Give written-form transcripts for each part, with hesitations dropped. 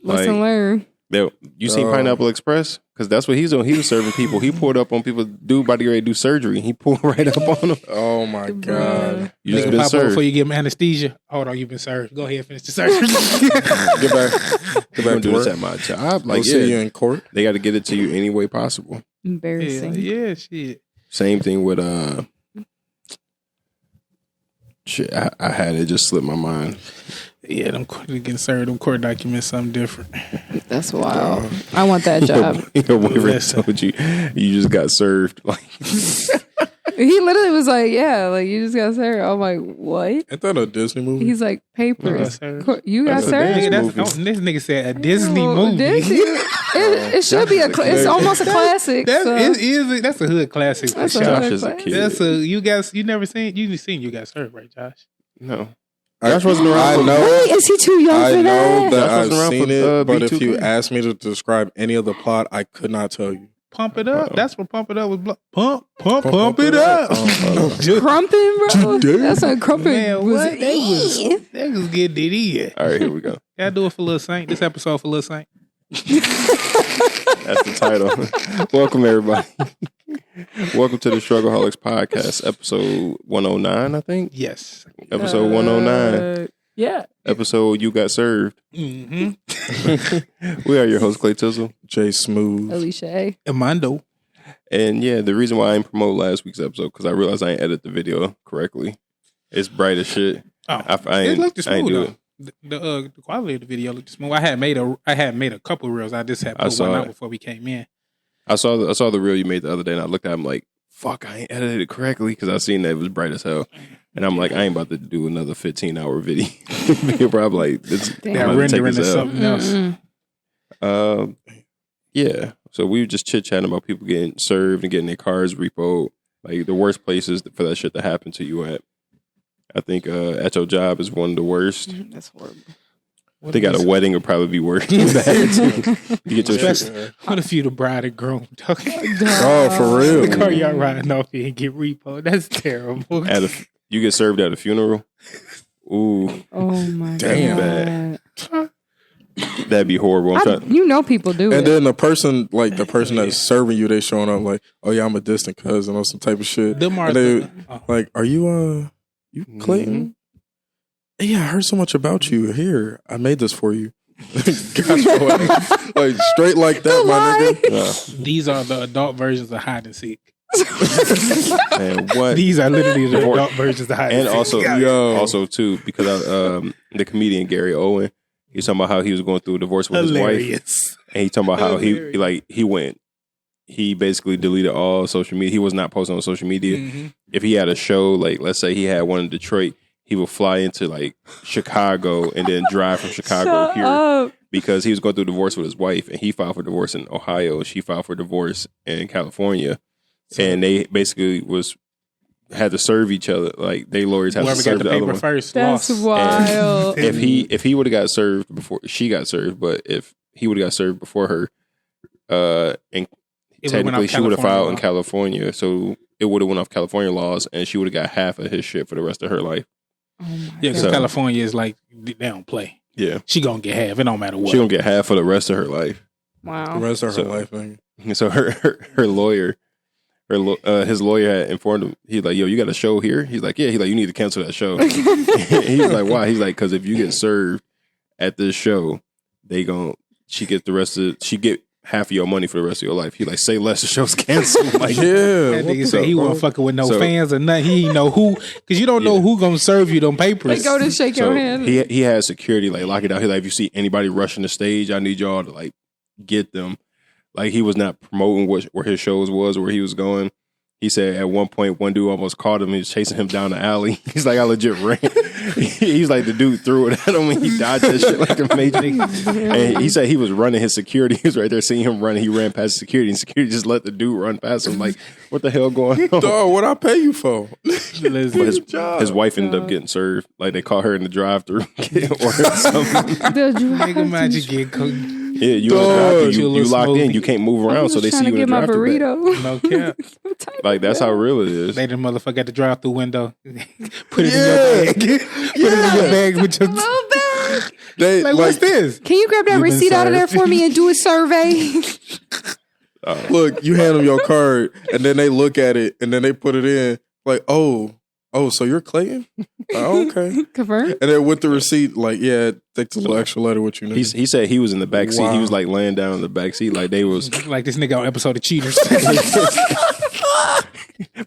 Lesson learned. You seen Pineapple Express? Because that's what he's doing. He was serving people. He pulled up on people. Dude about to get ready to do surgery. He pulled right up on them. Oh my God! You just been served before you give him anesthesia. Hold on, you've been served. Go ahead, finish the surgery. Get back to this at my job. Like, see you in court. They got to get it to you any way possible. Embarrassing. Yeah, shit. Same thing with shit. I had it just slip my mind. Yeah, them getting served. Them court documents, something different. That's wild. I want that job. Your boyfriend told you just got served. Like he literally was like, "Yeah, like you just got served." I'm like, "What?" I thought a Disney movie. He's like, "Papers, you got served." This nigga said a Disney movie. Disney? It should be it's almost a classic. That's a hood classic. That's for a Josh is a kid. That's you never seen You got served, right, Josh? No. Josh wasn't around. I know. Really? Is he too young for that? I know that Josh I've seen it, but B2K. if you asked me to describe any of the plot, I could not tell you. Pump it up. That's what Pump It Up was. Pump it up. Crumping, bro. That's what crumping Man, was. what? They was getting it in. All right, here we go. Gotta do it for Lil Saint. This episode for Lil Saint. That's the title. Welcome, everybody. Welcome to the StruggleHolics podcast, episode 109, I think. Yes. Episode 109. Yeah. Episode You Got Served. Mm-hmm. We are your host, Clay Tizzle. Jay Smooth. Alisha A. Amondo. And yeah, the reason why I didn't promote last week's episode, because I realized I ain't edit the video correctly. It's bright as shit. Oh, I it looked I ain't do smooth, though. The quality of the video looked smooth. I had made a couple reels. I just had put one out before we came in. I saw the reel you made the other day, and I looked at him like, fuck, I ain't edited it correctly, because I seen that it was bright as hell. And I'm like, I ain't about to do another 15-hour video. Probably like, that rendering is something else. Yeah. So we were just chit-chatting about people getting served and getting their cars repoed. Like, the worst places for that shit to happen to you at. I think at your job is one of the worst. That's horrible. I think at a wedding would probably be worse than that. You get your shit. What if you the bride and groom? Oh, for real? The car y'all riding off here and get repoed. That's terrible. You get served at a funeral? Ooh. Oh, my Damn. God. That'd be horrible. You know people do And it. then the person that's serving you, they showing up like, oh yeah, I'm a distant cousin or some type of shit. Them are and they like, are you you Clayton? Yeah, I heard so much about you. Here, I made this for you. Gosh, like straight like that, my nigga. These are the adult versions of hide and seek. Man, what? These are literally the adult versions of hide and seek. And also too, because the comedian Gary Owen, he's talking about how he was going through a divorce with his wife, and he talking about how he basically deleted all social media. He was not posting on social media. Mm-hmm. If he had a show, like let's say he had one in Detroit, he would fly into like Chicago and then drive from Chicago here because he was going through a divorce with his wife, and he filed for divorce in Ohio, and she filed for divorce in California, and they basically had to serve each other. Like they lawyers had to serve the other one. First, that's wild. If he would have got served before she got served, but if he would have got served before her, and technically she would have filed in California, so it would have went off California laws, and she would have got half of his shit for the rest of her life. Yeah, because California is like, they don't play. Yeah. She gonna get half. It don't matter what. She gonna get half for the rest of her life. Wow. The rest of her life, man. So her lawyer, his lawyer had informed him, he's like, yo, you got a show here? He's like, yeah. He's like, you need to cancel that show. He's like, why? He's like, because if you get served at this show, she get half of your money for the rest of your life. He like, say less, the show's canceled. Like, yeah. That nigga said he wasn't fucking with no fans or nothing. He ain't know who, because you don't know who gonna serve you them papers. They go to shake your hand. He has security, like, lock it down. He like, if you see anybody rushing the stage, I need y'all to like get them. Like, he was not promoting where his shows was or where he was going. He said at one point, one dude almost caught him. He was chasing him down the alley. He's like, I legit ran. He's like, the dude threw it at him and he dodged that shit like a major. And he said he was running his security. He was right there seeing him running. He ran past security, and security just let the dude run past him. Like, what the hell going on? Dog, what I pay you for? His wife ended up getting served. Like, they caught her in the drive-thru. Ordered something. Nigga, imagine getting Yeah, you in the drive-thru, you Little locked in. smoothie. You can't move around, so they see you in the my drive-thru. burrito. No cap. Like that's how real it is. They the motherfucker at the drive-through window. Put it in your bag. Put it in your bag with your Little bag. They, like, what's this? Can you grab that You've been receipt out of there served. for me and do a survey? Look, you hand them your card, and then they look at it, and then they put it in. Like, oh, so you're Clayton? Oh, okay. Confirm. And then with the receipt, like, yeah, it takes a little extra letter with you. Nigga. He said he was in the back seat. Wow. He was like laying down in the back seat, like they was. Like this nigga on episode of Cheaters.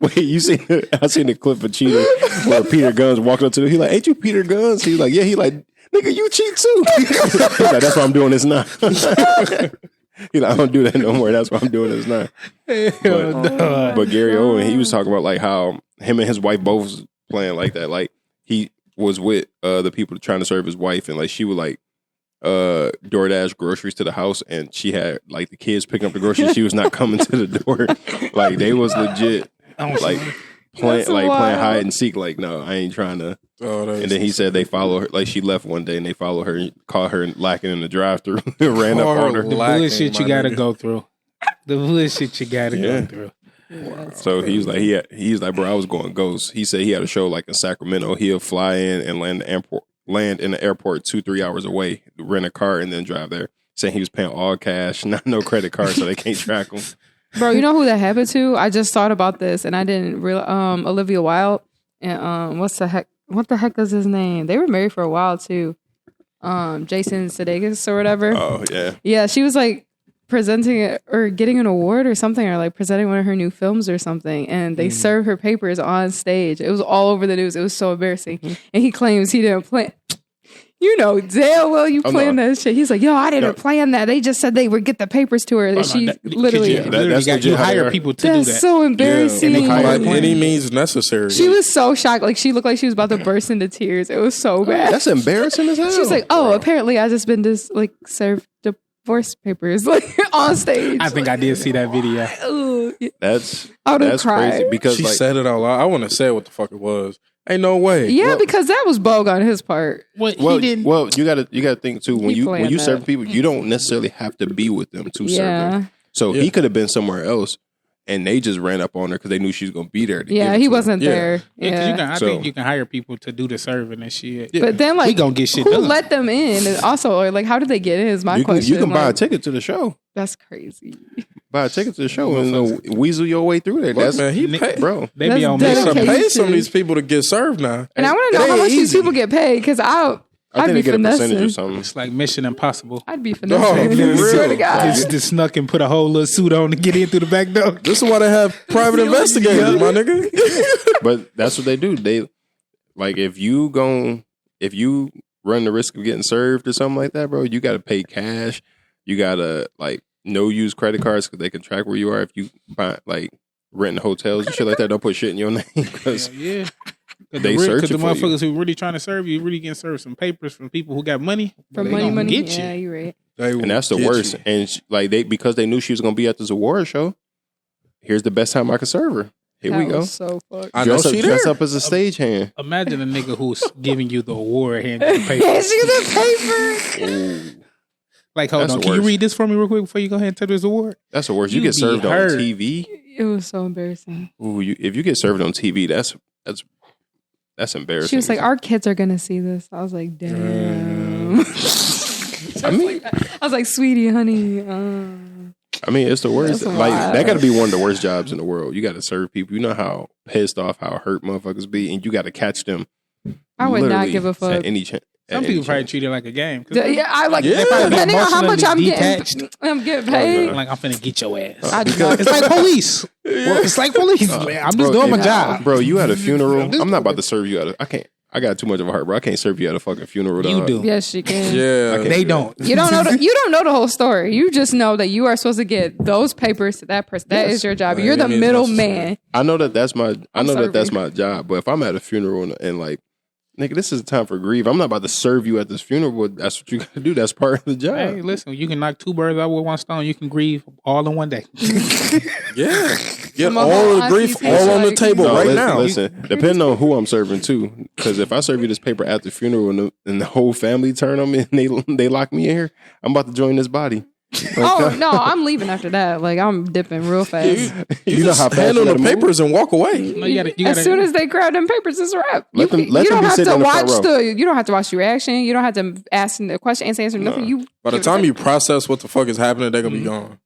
Wait, I seen the clip of Cheater where Peter Guns walked up to him. He like, ain't you Peter Guns? He's like, yeah. He like, nigga, you cheat too. He's like, that's why I'm doing this now. He like, I don't do that no more. That's why I'm doing this now. But Gary Owen, he was talking about like how him and his wife both was playing like that. Like he was with the people trying to serve his wife, and like she would like DoorDash groceries to the house, and she had like the kids picking up the groceries. She was not coming to the door. Like they was legit like playing hide and seek. Like no, I ain't trying to. And then he said they follow her. Like she left one day and they followed her, caught her lacking in the drive-thru, ran up on her. The bullshit you gotta go through. The bullshit you gotta go through. So he's like, bro, I was going ghost. He said he had a show like in Sacramento. He'll fly in and land in the airport 2-3 hours away, rent a car, and then drive there. Saying he was paying all cash, not no credit card, so they can't track him. Bro, you know who that happened to? I just thought about this and I didn't realize. Olivia Wilde and what the heck is his name? They were married for a while too. Jason Sudeikis or whatever. Oh yeah. Yeah, she was like presenting it or getting an award or something, or like presenting one of her new films or something, and they served her papers on stage. It was all over the news. It was so embarrassing. And he claims he didn't plan. You know damn well you planned that shit. He's like, yo, I didn't plan that. They just said they would get the papers to her. And she literally... You hire people to do that. That's so embarrassing. Yeah. By any means necessary. She was so shocked. Like, she looked like she was about to burst into tears. It was so bad. That's embarrassing as hell. She was like, apparently I just been served divorce papers like on stage. I think I did see that video. That's crazy because she like, said it out loud. I want to say what the fuck it was. Ain't no way. Yeah, because that was bogue on his part. Well, you gotta think too. When you serve people, you don't necessarily have to be with them to serve them. So he could have been somewhere else, and they just ran up on her because they knew she was gonna be there. Yeah, he wasn't there. I think you can hire people to do the serving and shit. Yeah. But then, like, we gonna get shit who done. Let them in? And also, or like, how did they get in? Is my question. You can buy a ticket to the show. That's crazy. Buy a ticket to the show and weasel your way through there. That's man, he paid, bro. They be on mission. Pay some of these people to get served now. And I want to know how much these people get paid because I'd think be they get finessing. a percentage or something. It's like Mission Impossible. I'd be finessing. Swear to God. Just snuck and put a whole little suit on to get in through the back door. This is why they have private investigators, my nigga. But that's what they do. They like if you run the risk of getting served or something like that, bro. You got to pay cash. You got to like. No use credit cards because they can track where you are. If you buy like renting hotels and shit like that, don't put shit in your name because they search because the for motherfuckers you. who really trying to serve you really getting served some papers from people who got money. From money. Get yeah, you. you're right. And that's the worst. And like because they knew she was gonna be at this award show. Here's the best time I could serve her. Here we go. So fucked. I know she dress up as a stagehand. Imagine a nigga who's giving you the award hand you the paper. Yeah, she the paper. Ooh. Like, hold on. Can you read this for me real quick before you go ahead and take this award? That's the worst. You get served on TV. It was so embarrassing. Ooh, if you get served on TV, that's embarrassing. She was like, "Our kids are gonna see this." I was like, "Damn." I was like, "Sweetie, honey." I mean, it's the worst. Like that got to be one of the worst jobs in the world. You got to serve people. You know how pissed off, how hurt motherfuckers be, and you got to catch them. I would not give a fuck. At any chance. Some people probably treat it like a game. Yeah, I like. They probably Depending on how much I'm detached. getting paid. Like I'm finna get your ass. It's like police. It's like police. I'm just doing my job, bro. You at a funeral? I'm not about to serve you at a. I can't. I got too much of a heart, bro. I can't serve you at a fucking funeral. You do. Yes, you can. Yeah, they don't. You don't know. You don't know the whole story. You just know that you are supposed to get those papers to that person. That is your job. You're the middleman. I know that that's my. I know that that's my job. But if I'm at a funeral and like. Nigga, this is the time for grief. I'm not about to serve you at this funeral, but that's what you got to do. That's part of the job. Hey, listen, you can knock two birds out with one stone. You can grieve all in one day. Yeah. Get Some all of the my grief aunties all on the like- table No, right now. Listen, depending on who I'm serving too. Because if I serve you this paper at the funeral and the whole family turn on me and they lock me in here, I'm about to join this body. Oh no, I'm leaving after that. Like I'm dipping real fast. You know how hand them the papers and walk away. No, you gotta, As soon as they grab them papers, it's a wrap. Let them you be don't have sitting to in the front watch row. you don't have to watch the reaction. You don't have to ask the question, answer nothing. You By the time you process what the fuck is happening, they're gonna be gone.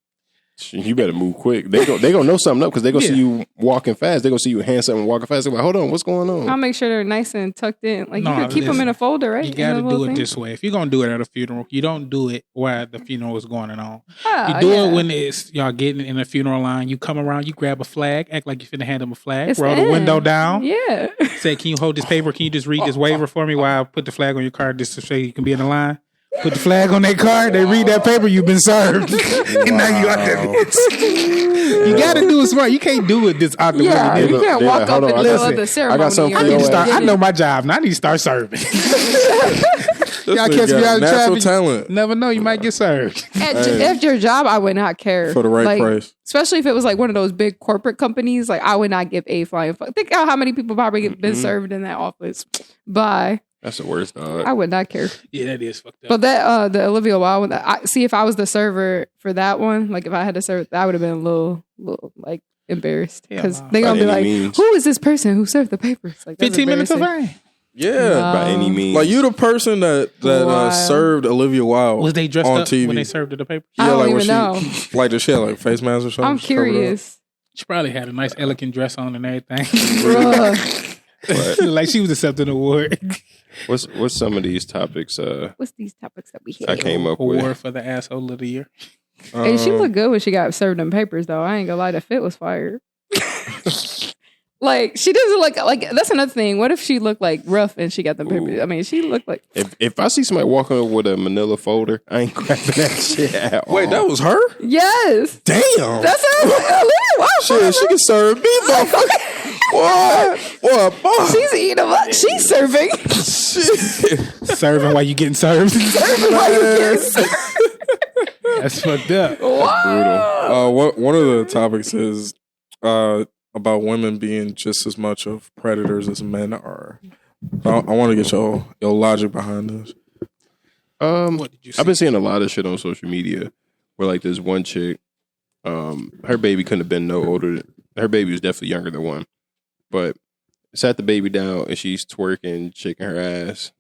You better move quick. They gonna know something up because they gonna see you walking fast. They gonna see you hand something walking fast. They're like, hold on, what's going on? I'll make sure they're nice and tucked in. Like No, you can keep them listen. in a folder, right? You In gotta a little do it thing. this way. If you're gonna do it at a funeral, you don't do it while the funeral is going on. Ah, You do yeah. it when it's y'all getting in a funeral line. You come around, you grab a flag, act like you're finna hand them a flag, It's roll the in. window down, Yeah. say, "Can you hold this paper? Can you just read this waiver for me while I put the flag on your card just to say you can be in the line?" Put the flag on that card. They read that paper. You've been served, and now you out there. You gotta do it smart. You can't do it this out the Yeah, way. you They're can't like, walk up hold in on, the I middle got of the some- ceremony. I got something and for I need to your start. ass. I know my job. Now I need to start serving. Y'all catch me out in natural traffic. talent Never know. You might get served. At your job, I would not care for the right Like, price. especially if it was like one of those big corporate companies. Like I would not give a flying fuck. Think out how many people probably have been served in that office. Bye. That's the worst, dog. I would not care. Yeah, that is fucked up. But that the Olivia Wilde one, I see if I was the server for that one, like if I had to serve, I would have been a little like embarrassed Yeah, because wow. they gonna By be any like, means. "Who is this person who served the papers?" Like that's 15 minutes of embarrassing. fame. Yeah. By any means. Like you the person that Wow. served Olivia Wilde Was they dressed on up TV. when they served her the paper? I don't like even know. like does she have like face masks or something? I'm Just cover it up? curious. She probably had a nice, elegant dress on and everything. Bruh. But Like she was accepting an award. what's some of these topics What's these topics that we I hit? came up with? Award for the asshole of the year. Hey, she looked good when she got served them papers, though. I ain't gonna lie, the fit was fired. Like she doesn't look like. That's another thing. What if she looked like rough and she got them papers? Ooh. I mean, she looked like. If I see somebody walking up with a manila folder, I ain't grabbing that shit at all. Wait, that was her? Yes, Damn. that's her. Wow, Shit, she can serve me, motherfucker. What? Boy. she's eating them up. She's serving. Shit. Serving while you getting served. Serving while you kiss. That's fucked up. Wow. One of the topics is about women being just as much of predators as men are. I want to get your logic behind this. What did you see? I've been seeing a lot of shit on social media where like this one chick, her baby couldn't have been no older. Her baby was definitely younger than one, but sat the baby down and she's twerking, shaking her ass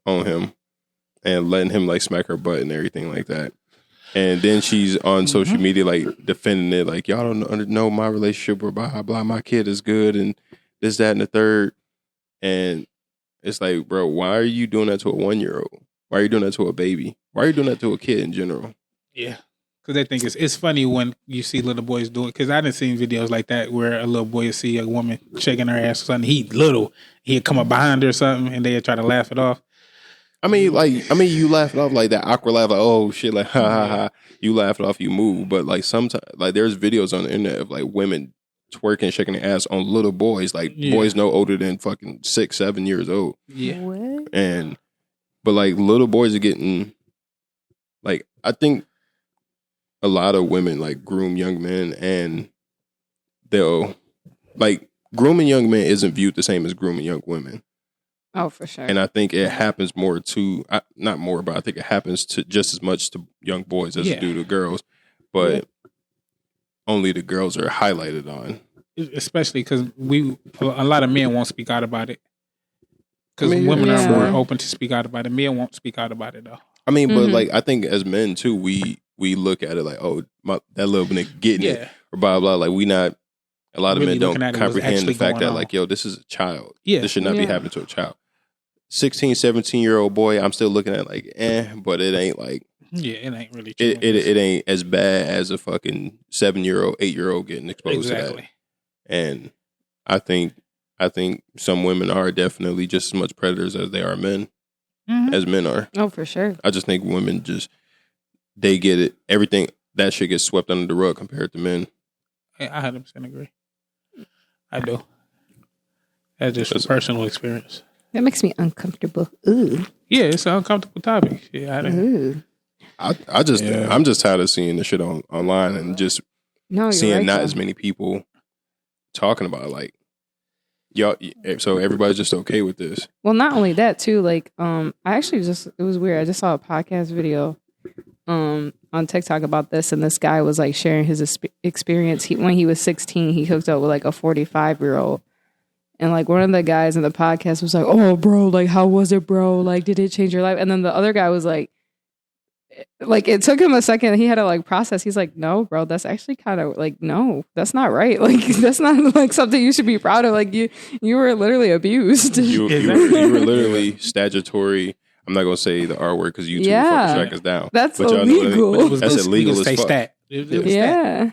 on him and letting him like smack her butt and everything like that. And then she's on social media like defending it, like y'all don't know my relationship or blah blah. My kid is good and this, that, and the third. And it's like, bro, why are you doing that to a 1-year-old? Why are you doing that to a baby? Why are you doing that to a kid in general? Yeah. Because I think it's funny when you see little boys do it. Because I done seen videos like that where a little boy will see a woman shaking her ass or something. He little. He'd come up behind her or something and they'd try to laugh it off. I mean, you laugh it off like that awkward laugh, like, oh shit, like ha ha ha. You laugh it off, you move. But like sometimes, like there's videos on the internet of like women twerking, shaking their ass on little boys, like boys no older than fucking 6, 7 years old. Yeah. What? But like little boys are getting, like I think a lot of women like groom young men, and they'll like grooming young men isn't viewed the same as grooming young women. Oh, for sure. And I think it happens more to, not more, but I think it happens to just as much to young boys as it do to girls. But only the girls are highlighted on. Especially because a lot of men won't speak out about it. Because women yeah. are more open to speak out about it. Men won't speak out about it though. I mean, but like I think as men too, we look at it like, oh, that little nigga getting it, or blah blah. Like we not. A lot of Really men don't looking at it, comprehend what's the fact actually that going like, yo, this is a child. Yeah. This should not be happening to a child. 16, 17-year-old boy, I'm still looking at like, but it ain't like, Yeah, it ain't really. it ain't as bad as a fucking 7-year-old, 8-year-old getting exposed to that. Exactly. And I think some women are definitely just as much predators as they are men, as men are. Oh, for sure. I just think women they get it. Everything, that shit gets swept under the rug compared to men. I 100% agree. I do. That's just a personal experience. That makes me uncomfortable. Ooh. Yeah, it's an uncomfortable topic. Yeah, Ooh. I'm just tired of seeing the shit online and just No, you're seeing right, not though. as many people talking about like y'all. So everybody's just okay with this. Well, not only that too. Like, I actually it was weird. I just saw a podcast video on TikTok about this, and this guy was like sharing his experience. When he was 16, he hooked up with like a 45-year-old. And like one of the guys in the podcast was like, "Oh, bro, like how was it, bro? Like, did it change your life?" And then the other guy was like it took him a second. He had to like process. He's like, "No, bro, that's actually kind of like, no, that's not right. Like, that's not like something you should be proud of. Like, you were literally abused. You were literally statutory." I'm not gonna say the R word because you two fucking strike us down. That's but illegal. That's illegal as fuck. Yeah.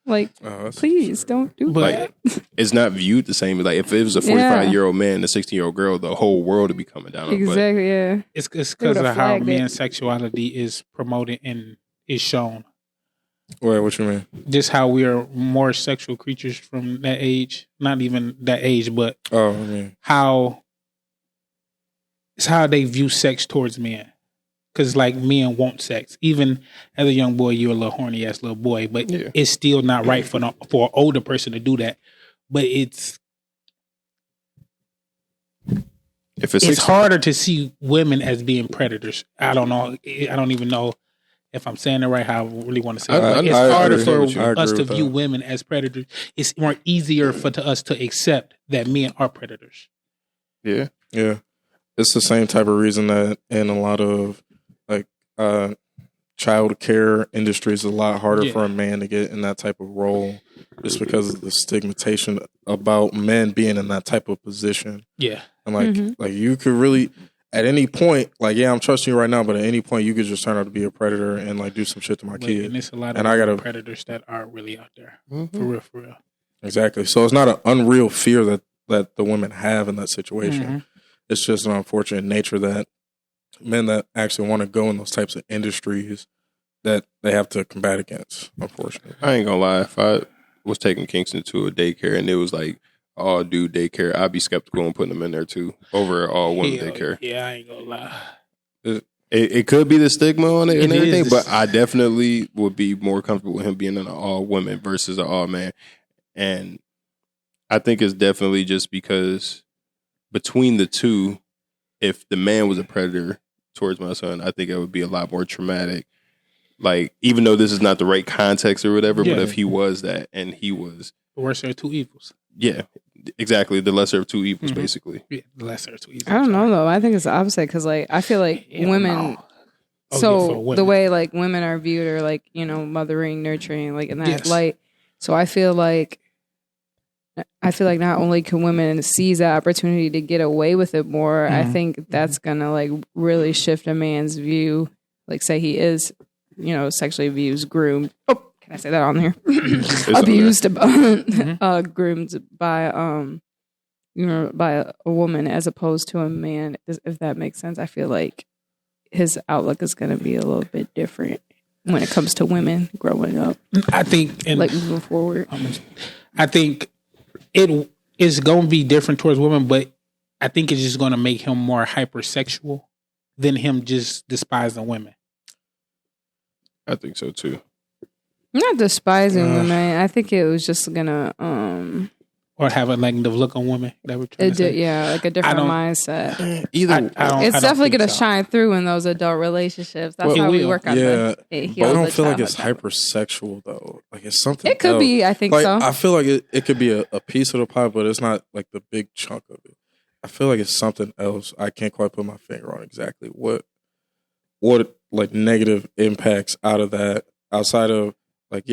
Like, please don't do that. It's not viewed the same. Like, if it was a 45-year-old man and a 16-year-old girl, the whole world would be coming down on. Exactly, yeah. It's because of how men's sexuality is promoted and is shown. Wait, what you mean? Just how we are more sexual creatures from that age. Not even that age, but how it's how they view sex towards men. Because, like, men want sex. Even as a young boy, you're a little horny-ass little boy. But it's still not right for an older person to do that. But it's harder to see women as being predators. I don't know. I don't even know if I'm saying it right, how I really want to say it. But it's harder for us to view women as predators. It's more easier for us to accept that men are predators. Yeah. Yeah. It's the same type of reason that in a lot of child care industry is a lot harder for a man to get in that type of role just because of the stigmatization about men being in that type of position. Yeah. And like you could really at any point, like, I'm trusting you right now, but at any point you could just turn out to be a predator and like do some shit to my kid. And there's a lot of predators that are really out there. For real. Exactly. So it's not an unreal fear that the women have in that situation. It's just an unfortunate nature that men that actually want to go in those types of industries that they have to combat against, unfortunately. I ain't gonna lie. If I was taking Kingston to a daycare and it was like all dude daycare, I'd be skeptical and putting them in there too over all women daycare. Yeah, I ain't gonna lie. It could be the stigma on it and everything, but I definitely would be more comfortable with him being an all women versus an all man. And I think it's definitely just because between the two, if the man was a predator towards my son, I think it would be a lot more traumatic. Like, even though this is not the right context or whatever, but if he was that and he was... The worst of two evils. Yeah, exactly. The lesser of two evils, basically. Yeah, the lesser of two evils. I don't know, though. I think it's the opposite because, like, I feel like women... women. The way, like, women are viewed are, like, you know, mothering, nurturing, like, in that light. So I feel like not only can women seize that opportunity to get away with it more, I think that's gonna like really shift a man's view. Like, say he is, you know, sexually abused, groomed. Oh, can I say that on here? Abused, groomed by you know, by a woman as opposed to a man. If that makes sense, I feel like his outlook is gonna be a little bit different when it comes to women growing up. I think, like moving forward, I think. It is going to be different towards women, but I think it's just going to make him more hypersexual than him just despising women. I think so too. Not despising women. I think it was just going to... Or have a negative look on women. That we're trying to say. Yeah, like a different mindset. It's definitely going to shine through in those adult relationships. That's how we work on but I don't feel like it's hypersexual though. Like, it's something. It could be. I think like, so. I feel like it could be a piece of the pie, but it's not like the big chunk of it. I feel like it's something else. I can't quite put my finger on exactly what like negative impacts out of that. Outside of like,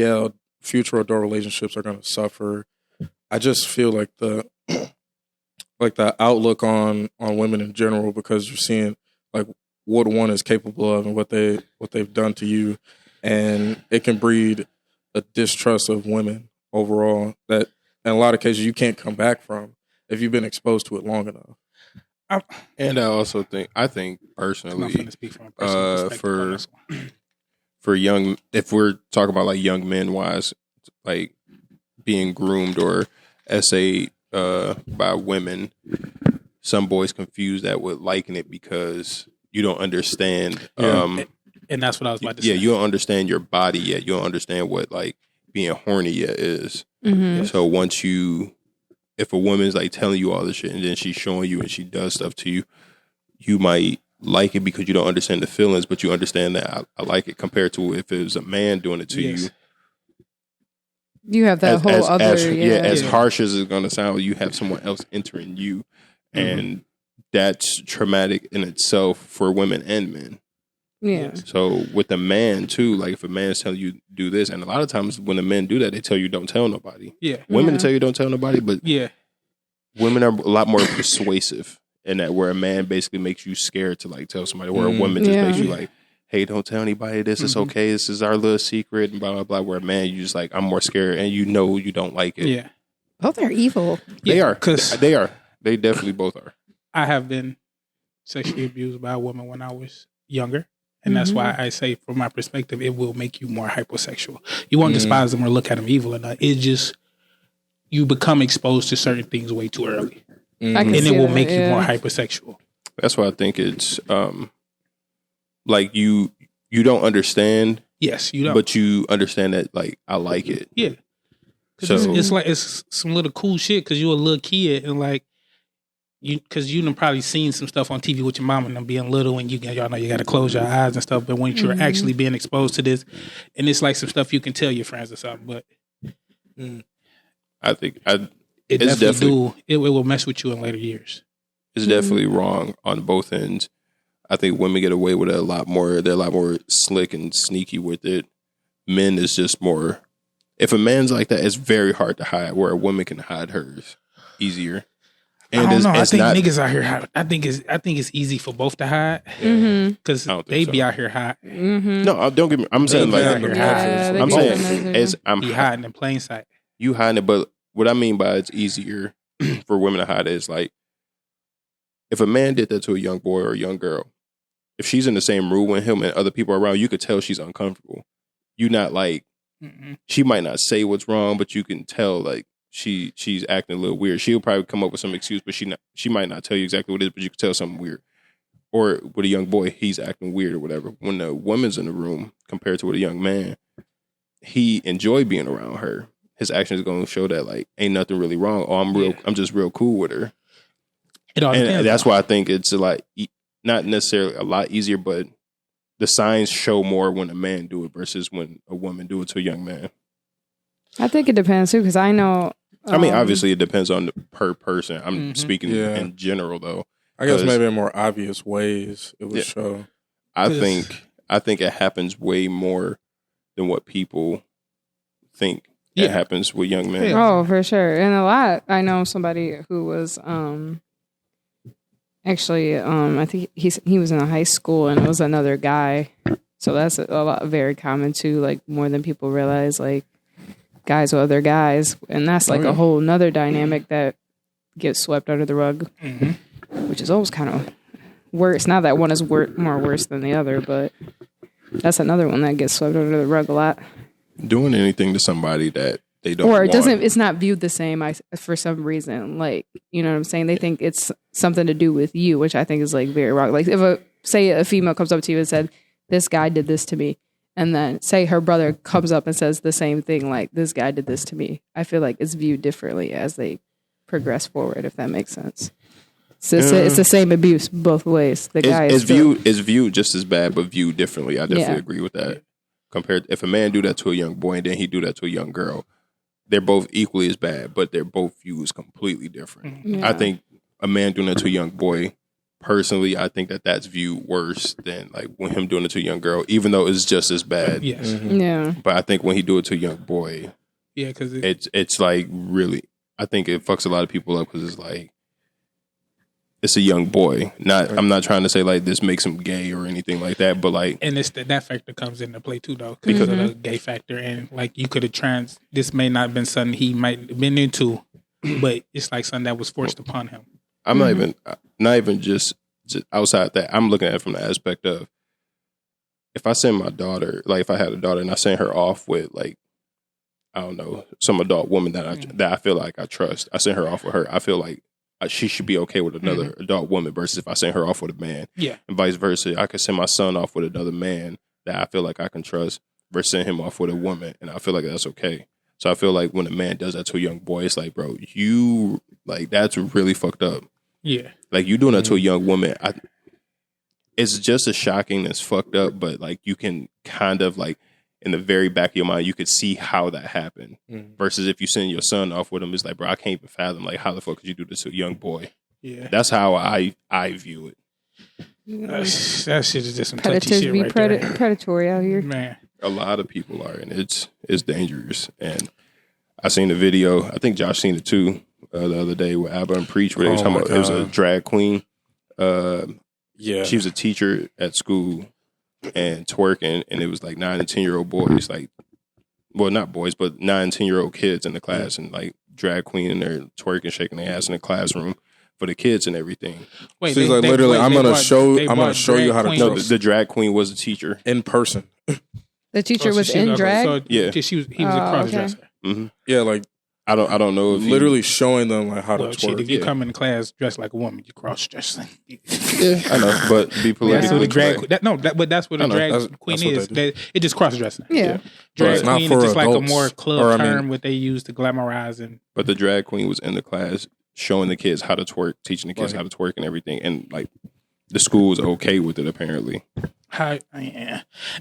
future adult relationships are going to suffer. I just feel like the outlook on women in general, because you're seeing like what one is capable of and what they've done to you, and it can breed a distrust of women overall that in a lot of cases you can't come back from if you've been exposed to it long enough. And I think personally, for young, if we're talking about like young men wise, like being groomed or essayed by women, some boys confuse that with liking it because you don't understand. And that's what I was about to say. Yeah, you don't understand your body yet. You don't understand what like being horny yet is. Mm-hmm. So if a woman's like telling you all this shit and then she's showing you and she does stuff to you, you might like it because you don't understand the feelings, but you understand that I like it, compared to if it was a man doing it to you. You have that as harsh as it's going to sound, you have someone else entering you. And that's traumatic in itself for women and men. Yeah. So with the man too, like if a man is telling you do this, and a lot of times when the men do that, they tell you don't tell nobody. Yeah. Women tell you don't tell nobody, but women are a lot more persuasive in that, where a man basically makes you scared to like tell somebody, where a woman just makes you like, hey, don't tell anybody this. It's okay. This is our little secret and blah, blah, blah. Where a man, you just like, I'm more scared, and you know you don't like it. Yeah. Both are evil. They are. They are. They definitely both are. I have been sexually abused by a woman when I was younger. And that's why I say, from my perspective, it will make you more hypersexual. You won't despise them or look at them evil or not. It just, you become exposed to certain things way too early. And it will make you more hypersexual. That's why I think it's like you don't understand. Yes, you don't. But you understand that, like, I like it. Yeah. So it's like, it's some little cool shit because you're a little kid and like, because you done probably seen some stuff on TV with your mom and them being little, and y'all know you got to close your eyes and stuff. But when you're actually being exposed to this, and it's like some stuff you can tell your friends or something. But I think it will mess with you in later years. It's definitely wrong on both ends. I think women get away with it a lot more. They're a lot more slick and sneaky with it. Men is just more. If a man's like that, it's very hard to hide. Where a woman can hide hers easier. And I don't know. I think niggas out here. I think it's easy for both to hide because they be out here hiding. No, don't get me. I'm saying like I'm saying you hiding in plain sight. You hiding it, but what I mean by it's easier for women to hide is like if a man did that to a young boy or a young girl, if she's in the same room with him and other people are around, you could tell she's uncomfortable. You not like she might not say what's wrong, but you can tell like. She's acting a little weird. She'll probably come up with some excuse, but she might not tell you exactly what it is, but you can tell something weird. Or with a young boy, he's acting weird or whatever. When the woman's in the room compared to with a young man, he enjoy being around her. His actions are going to show that like ain't nothing really wrong. Oh, I'm just real cool with her. And that's why I think it's a lot, not necessarily a lot easier, but the signs show more when a man do it versus when a woman do it to a young man. I think it depends too, because I know. I mean, obviously, it depends on the per person. I'm speaking in general, though. I guess maybe in more obvious ways it would show. I think it happens way more than what people think it happens with young men. Oh, for sure, and a lot. I know somebody who was actually I think he was in a high school, and it was another guy. So that's a lot very common too. Like more than people realize. Like. Guys with other guys, and that's like a whole nother dynamic that gets swept under the rug, which is always kind of worse. Not that one is more worse than the other, but that's another one that gets swept under the rug a lot. Doing anything to somebody that they don't, or it's not viewed the same. For some reason, like you know what I'm saying. They think it's something to do with you, which I think is like very wrong. Like if a female comes up to you and said, "This guy did this to me." And then say her brother comes up and says the same thing, like this guy did this to me. I feel like it's viewed differently as they progress forward, if that makes sense. So it's the same abuse both ways. The guy is viewed just as bad, but viewed differently. I definitely agree with that. Compared, if a man do that to a young boy and then he do that to a young girl, they're both equally as bad, but they're both viewed as completely different. Yeah. I think a man doing that to a young boy. Personally, I think that's viewed worse than like when him doing it to a young girl, even though it's just as bad. Yes. Yeah. But I think when he do it to a young boy, because it's like really, I think it fucks a lot of people up because it's like it's a young boy. I'm not trying to say like this makes him gay or anything like that, but like, and it's that factor comes into play too, though, because of the gay factor, and like you could have this may not have been something he might have been into, but it's like something that was forced upon him. I'm not even just outside that. I'm looking at it from the aspect of if I send my daughter, like if I had a daughter and I send her off with like, I don't know, some adult woman that I feel like I trust. I send her off with her. I feel like she should be okay with another adult woman versus if I send her off with a man. Yeah. And vice versa. I could send my son off with another man that I feel like I can trust. versus sending him off with a woman. And I feel like that's okay. So I feel like when a man does that to a young boy, it's like, bro, you like that's really fucked up. Yeah. Like you doing that to a young woman. It's just as shocking as fucked up, but like you can kind of like in the very back of your mind, you could see how that happened. Versus if you send your son off with him, it's like, bro, I can't even fathom like how the fuck could you do this to a young boy? Yeah. That's how I view it. That shit is just some Predators touchy shit be right there. predatory out here. Man. A lot of people are, and it's dangerous. And I seen the video. I think Josh seen it too the other day with Abba and Preach, where they was talking about it was a drag queen. She was a teacher at school and twerking, and it was like 9 and 10-year-old boys, like, well, not boys, but 9 and 10-year-old kids in the class, and like drag queen in there twerking, shaking their ass in the classroom for the kids and everything. Wait, she's like, literally, I'm gonna show you how to. No, the drag queen was a teacher in person. The teacher was in drag. So, yeah, he was a cross dresser. Mm-hmm. Yeah, like I don't know if literally showing them like how to twerk. If you come in class dressed like a woman, you cross dressing. Yeah, I know, but be politically correct. But that's what a drag queen is. It just cross dressing. Yeah, drag queen is just like a more club term what they use to glamorize and. But the drag queen was in the class showing the kids how to twerk, teaching the kids how to twerk and everything, and like the school was okay with it apparently. And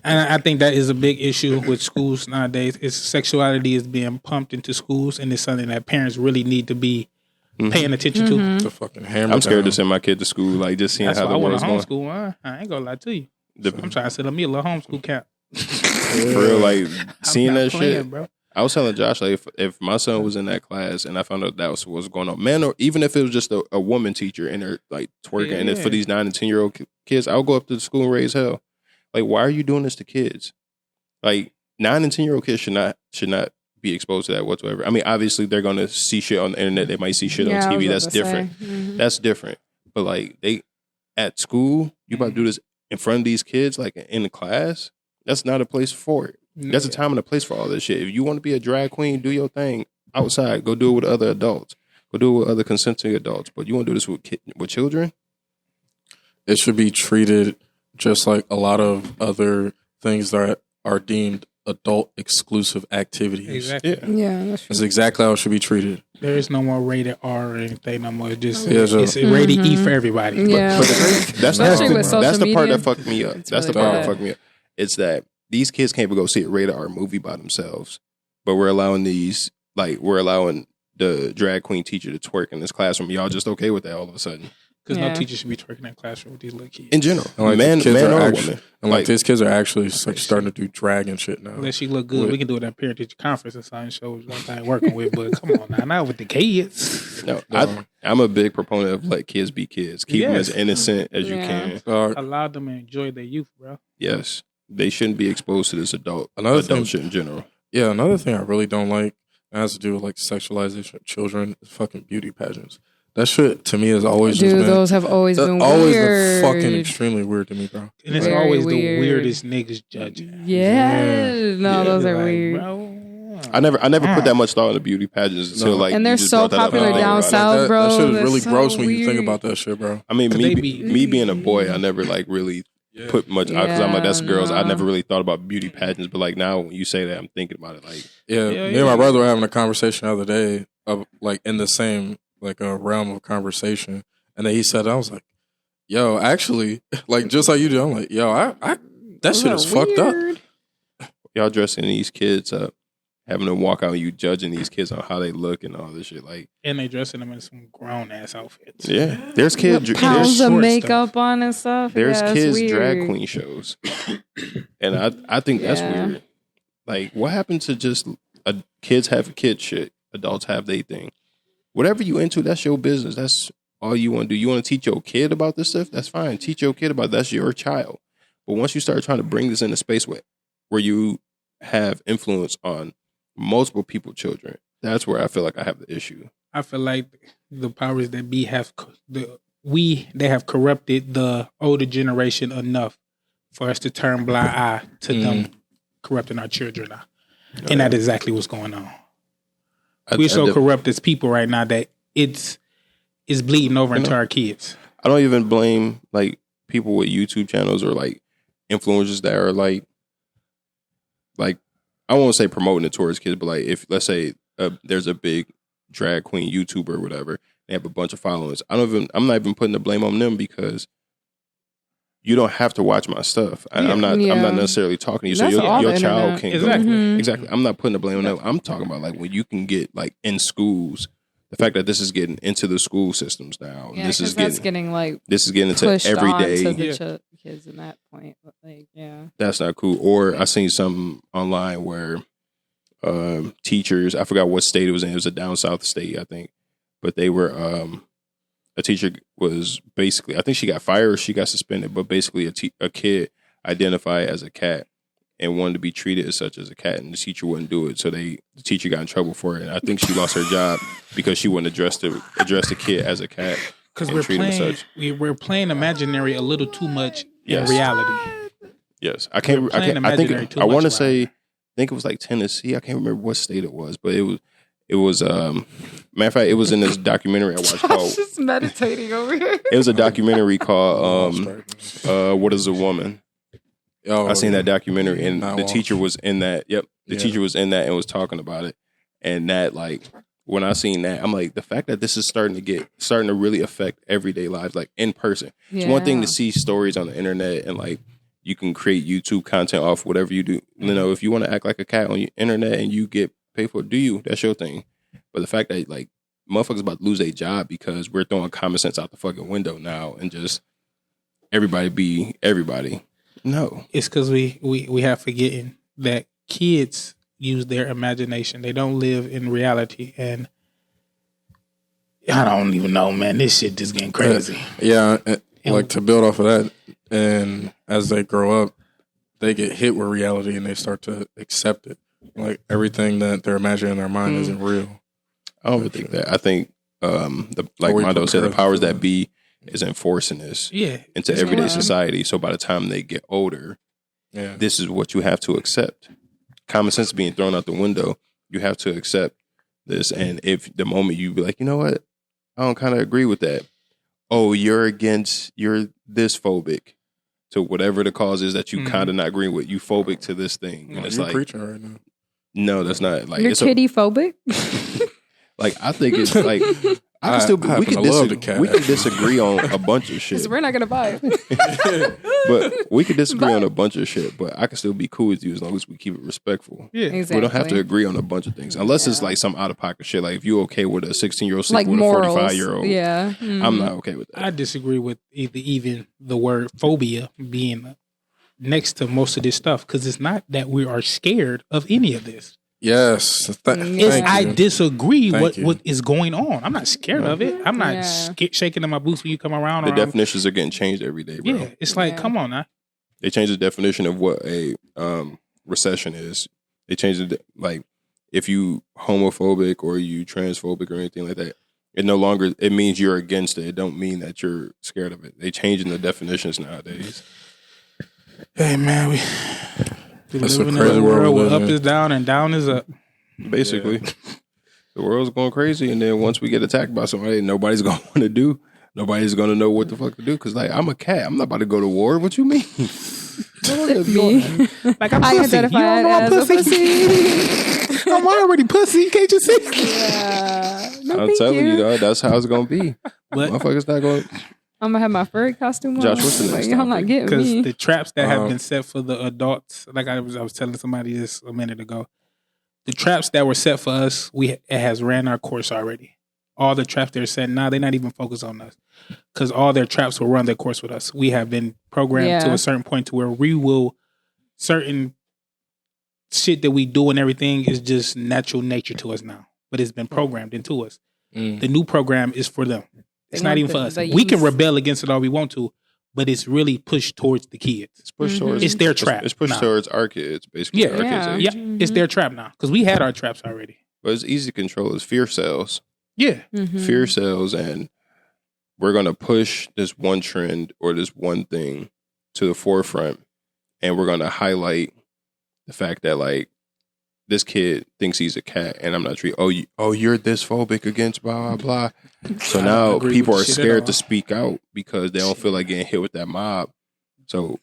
I think that is a big issue with schools nowadays. Is sexuality is being pumped into schools, and it's something that parents really need to be paying attention to. It's a fucking hammer. I'm scared to send my kid to school, like just seeing how the world's going. That's why I want to homeschool. I ain't gonna lie to you. I'm trying to set up me a little homeschool camp. For real, like seeing that shit. Bro. I was telling Josh, like, if my son was in that class and I found out that was what was going on, man, or even if it was just a woman teacher and they're like twerking, and it's for these 9 and 10-year-old kids, I'll go up to the school and raise hell. Like, why are you doing this to kids? Like, 9 and 10-year-old kids should not be exposed to that whatsoever. I mean, obviously they're gonna see shit on the internet. They might see shit on TV. That's different. That's different. But like, they at school, you about to do this in front of these kids, like in the class. That's not a place for it. That's a time and a place for all this shit. If you want to be a drag queen, do your thing outside. Go do it with other adults. Go do it with other consenting adults. But you want to do this with children? It should be treated just like a lot of other things that are deemed adult exclusive activities. Exactly. Yeah, that's exactly how it should be treated. There is no more rated R or anything no more. It's rated E for everybody. Yeah. But that's the part that fucked me up. That's the part that fucked me up. It's that these kids can't even go see a rated R movie by themselves, but we're allowing the drag queen teacher to twerk in this classroom. Y'all just okay with that all of a sudden? Because no teacher should be twerking in that classroom with these little kids. In general, and like man or woman. And like these kids are actually like starting to do drag and shit now. Unless she look good, we can do it at parent teacher conference or something. Shows what I'm working with, but come on now, not with the kids. No, I'm a big proponent of let kids be kids. Keep them as innocent as you can. Allow them to enjoy their youth, bro. Yes. They shouldn't be exposed to this adult shit in general. Yeah, another thing I really don't like has to do with like sexualization of children is fucking beauty pageants. That shit to me has always just been, those have always been weird. Always been fucking extremely weird to me, bro. And it's always the weirdest niggas judging. Those are weird. Bro. I never put that much thought into beauty pageants until like, and they're so popular down south, bro. That shit is really gross when you think about that shit, bro. I mean, me being a boy, I never like really put much out because I'm like, that's girls. I never really thought about beauty pageants, but like now when you say that, I'm thinking about it. Like, me and my brother were having a conversation the other day of like in the same like a realm of conversation, and then he said, I was like, yo, actually, like just like you do, I'm like, yo, I that shit is fucked up. Y'all dressing these kids up, having them walk out and you judging these kids on how they look and all this shit, like, and they dressing them in some grown ass outfits. Yeah, there's kids pounds of makeup on and stuff. There's kids drag queen shows, and I think that's weird. Like, what happened to just kids have kid shit, adults have their thing. Whatever you into, that's your business. That's all you want to do. You want to teach your kid about this stuff? That's fine. Teach your kid about it. That's your child. But once you start trying to bring this into space where you have influence on multiple people's children, that's where I feel like I have the issue. I feel like the powers that be have corrupted the older generation enough for us to turn blind eye to them corrupting our children now. And that's exactly what's going on. We're so corrupt as people right now that it's bleeding over into our kids. I don't even blame like people with YouTube channels or like influencers that are like like, I won't say promoting it towards kids, but like if let's say there's a big drag queen YouTuber or whatever, they have a bunch of followers. I'm not even putting the blame on them because you don't have to watch my stuff. I'm not necessarily talking to you. That's so your the child internet. can Exactly. exactly. I'm not putting the blame on them. I'm talking about like when you can get like in schools. The fact that this is getting into the school systems now. Yeah, this is getting like this is getting into pushed everyday. on to the kids in that point. But like, yeah, That's not cool. Or I seen something online where teachers, I forgot what state it was in. It was a down south state, I think. But they were a teacher was basically, I think she got fired or she got suspended. But basically, a kid identified as a cat and wanted to be treated as such as a cat, and the teacher wouldn't do it. So the teacher got in trouble for it. And I think she lost her job because she wouldn't address the kid as a cat. Because we're playing imaginary a little too much in reality. Yes, I can't. I think I want to say. I think it was like Tennessee. I can't remember what state it was, but it was. Matter of fact, it was in this documentary I watched called. just meditating over here. It was a documentary called "What Is a Woman." I seen that documentary, and the teacher was in that. Yep, the teacher was in that and was talking about it, and that like. When I seen that, I'm like, the fact that this is starting to really affect everyday lives, like in person. It's one thing to see stories on the internet and like you can create YouTube content off whatever you do. You know, if you want to act like a cat on the internet and you get paid for it, that's your thing. But the fact that like motherfuckers about to lose their job because we're throwing common sense out the fucking window now and just everybody be everybody. No. It's because we have forgetting that kids use their imagination. They don't live in reality. And I don't even know, man. This shit just getting crazy. Like to build off of that, and as they grow up, they get hit with reality and they start to accept it. Like everything that they're imagining in their mind isn't real. I don't think that. I think, like Mondo said, the powers that be is enforcing this into everyday society. So by the time they get older, this is what you have to accept. Common sense being thrown out the window, you have to accept this. And if the moment you be like, you know what, I don't kind of agree with that. Oh, you're this phobic to whatever the cause is that you kind of not agree with. You phobic to this thing. And it's you're like, preaching right now. No, that's not like you're kitty phobic. Like I think it's like we can disagree on a bunch of shit. Because we're not gonna buy it. But we could disagree on a bunch of shit, but I can still be cool with you as long as we keep it respectful. Yeah, exactly. We don't have to agree on a bunch of things unless it's like some out of pocket shit. Like if you okay with a 16-year-old sleep like with morals. a 45-year-old, I'm not okay with that. I disagree with even the word phobia being next to most of this stuff because it's not that we are scared of any of this. Yes, I disagree what is going on. I'm not scared of it. I'm not shaking in my boots when you come around. The definitions are getting changed every day, bro. Yeah, it's like, come on now. They changed the definition of what a recession is. They changed it like if you homophobic or you transphobic or anything like that, it means you're against it. It don't mean that you're scared of it. They changing the definitions nowadays. Hey man, we That's live in a crazy a world where world, up is down and down is up. Basically, the world's going crazy, and then once we get attacked by somebody, nobody's gonna want to do. Nobody's gonna know what the fuck to do because, like, I'm a cat. I'm not about to go to war. What you mean? Me. Like I'm I pussy. You identify don't know I'm as a pussy. I'm already pussy. Can't you see? Yeah. No, I'm telling you, though, that's how it's gonna be. But Motherfuckers not going. I'm gonna have my furry costume on. Josh, what's the next I'm not topic? getting because me. the traps that have been set for the adults, like I was telling somebody this a minute ago, the traps that were set for us, it has ran our course already. All the traps they're setting now, they're not even focused on us because all their traps will run their course with us. We have been programmed to a certain point to where we will certain shit that we do and everything is just natural nature to us now, but it's been programmed into us. The new program is for them. It's not even for us. We can rebel against it all we want to, but it's really pushed towards the kids. It's pushed towards. It's their trap. It's pushed towards our kids, basically. Our kids' age. It's their trap now because we had our traps already. But it's easy to control. It's fear cells. Yeah, Fear cells, and we're gonna push this one trend or this one thing to the forefront, and we're gonna highlight the fact that like this kid thinks he's a cat, and I'm not treating. You're this phobic against blah blah blah. So now people are scared to speak out because they don't feel like getting hit with that mob. So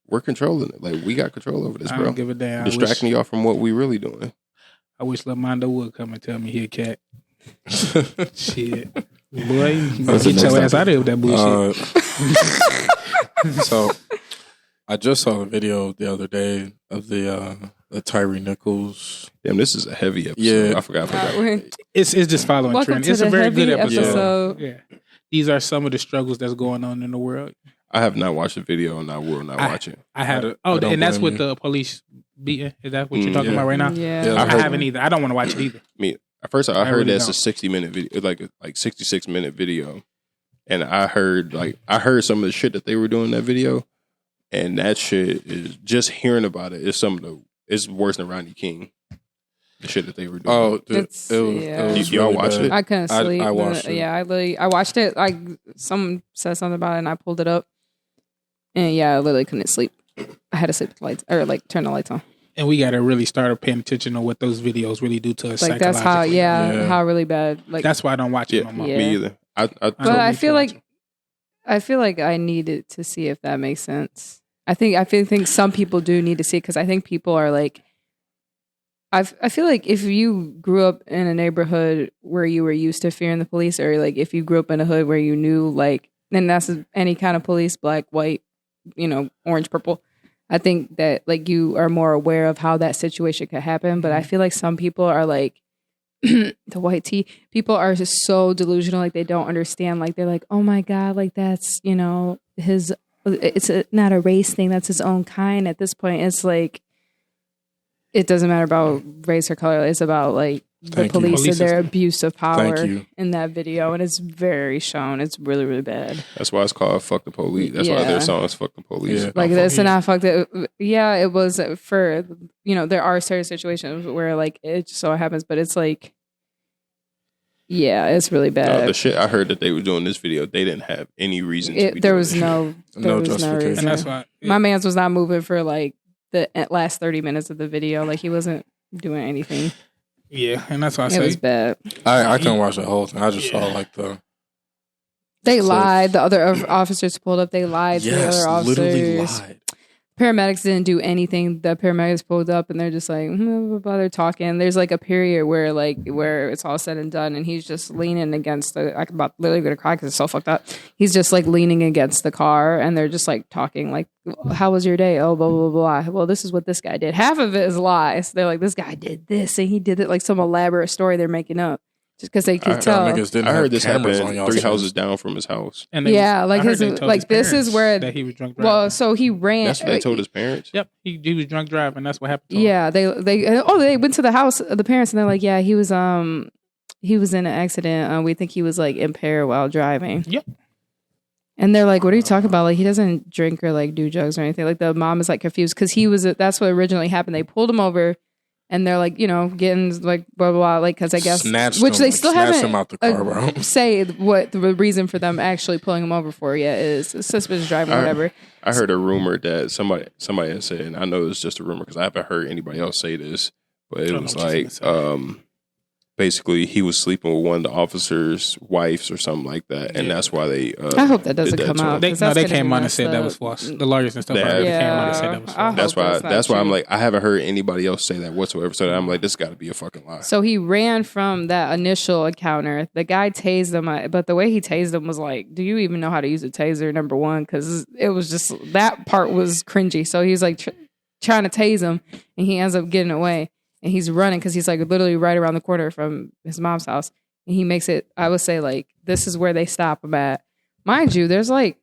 we're controlling it. Like, we got control over this, I bro. don't give a damn. Distracting y'all from what we really doing. I wish Lamondo would come and tell me he a cat. Shit. Boy, you That's get the your next ass out of here with that bullshit. So I just saw a video the other day of the Tyre Nichols. Damn, this is a heavy episode. Yeah. I forgot. It's just following Welcome trend. to It's the a very good heavy episode. Yeah. These are some of the struggles that's going on in the world. I have not watched the video, and I will not watch it. I had I oh, don't and that's blame with you. the police beating. Is that what you're talking yeah. about right now? Yeah. I I heard- haven't either. I don't want to watch it either. At first, I heard really that's don't. a 60-minute video, like 66-minute video, and I heard some of the shit that they were doing in that video, and that shit is just hearing about it is it's worse than Rodney King. The shit that they were doing. Oh, It's- yeah. it was Y'all really watched bad. it? I couldn't sleep. I watched it. Yeah, I watched it. Like, someone said something about it, and I pulled it up. And yeah, I literally couldn't sleep. I had to sleep with the lights, or like turn the lights on. And we got to really start paying attention to what those videos really do to us. Like, that's how, Yeah. how really bad. Like, That's why I don't watch it Yeah, no more. Yeah. me either. but don't I need feel to watch like, I needed to see if that makes sense. I think some people do need to see it because I think people are like, I feel like if you grew up in a neighborhood where you were used to fearing the police, or like if you grew up in a hood where you knew, like, and that's any kind of police, black, white, orange, purple, I think that like you are more aware of how that situation could happen. But I feel like some people are like, the white tea people are just so delusional, like they don't understand. Like they're like, oh my God, like that's, not a race thing, that's his own kind. At this point, it's like, it doesn't matter about race or color. It's about like the Thank you. police and their abuse of power Thank you. in that video, and it's very shown. It's really, really bad. That's why it's called "Fuck the Police." That's why Yeah. their song is "Fuck the Police." Yeah. Like Oh, this, and yeah. I fucked it. Yeah, it was for there are certain situations where like it just so happens, but it's like, yeah, it's really bad. The shit I heard that they were doing this video, they didn't have any reason to be There doing was this no justification. reason. And that's why My man's was not moving for like the last 30 minutes of the video. Like he wasn't doing anything. and that's why I It was say bad. I couldn't watch the whole thing. I just saw like the They So- lied. The other officers pulled up. They lied to the other officers. literally lied. Paramedics didn't do anything. The paramedics pulled up and they're just like, blah, blah, blah, they're talking. There's like a period where it's all said and done, and he's just leaning against I'm about literally gonna cry because it's so fucked up. He's just like leaning against the car, and they're just like talking like, how was your day? Oh, blah blah blah. Well, this is what this guy did. Half of it is lies. They're like, this guy did this and he did it, like some elaborate story they're making up just because they could tell. Niggas didn't I have heard this cameras happened on y'all 3 phones. houses down from his house. and Yeah, like I heard his- they told like, his this is parents where- that he was drunk driving. Well, so he ran. That's what they told his parents. Yep, he was drunk driving. That's what happened to him. Yeah, they went to the house of the parents and they're like, yeah, he was in an accident. We think he was like impaired while driving. Yep. And they're like, what are you talking about? Like he doesn't drink or like do drugs or anything. Like the mom is like confused because that's what originally happened. They pulled him over and they're like, getting like blah blah blah, like because I guess Snatched which him, they still snatched haven't him out the car, bro. say what the reason for them actually pulling him over for yet is suspicious driving, I- whatever. I heard a rumor that somebody had said, and I know it's just a rumor because I haven't heard anybody else say this, but it don't was know what you're like gonna basically he was sleeping with one of the officers' wives or something like that, and Yeah. that's why they. I hope that doesn't did come to him. out. They 'cause that's gonna came be on and messed said that up. was false. The lawyers and stuff They already have. came on and said Yeah. that was I false. hope That's why. that's not That's why I'm true. like I haven't heard anybody else say that whatsoever. So I'm like, this got to be a fucking lie. So he ran from that initial encounter. The guy tased him, but the way he tased him was like, do you even know how to use a taser? Number one, because it was just that part was cringy. So he's like trying to tase him, and he ends up getting away, and he's running because he's like literally right around the corner from his mom's house, and he makes it. I would say like this is where they stop him at. Mind you, there's like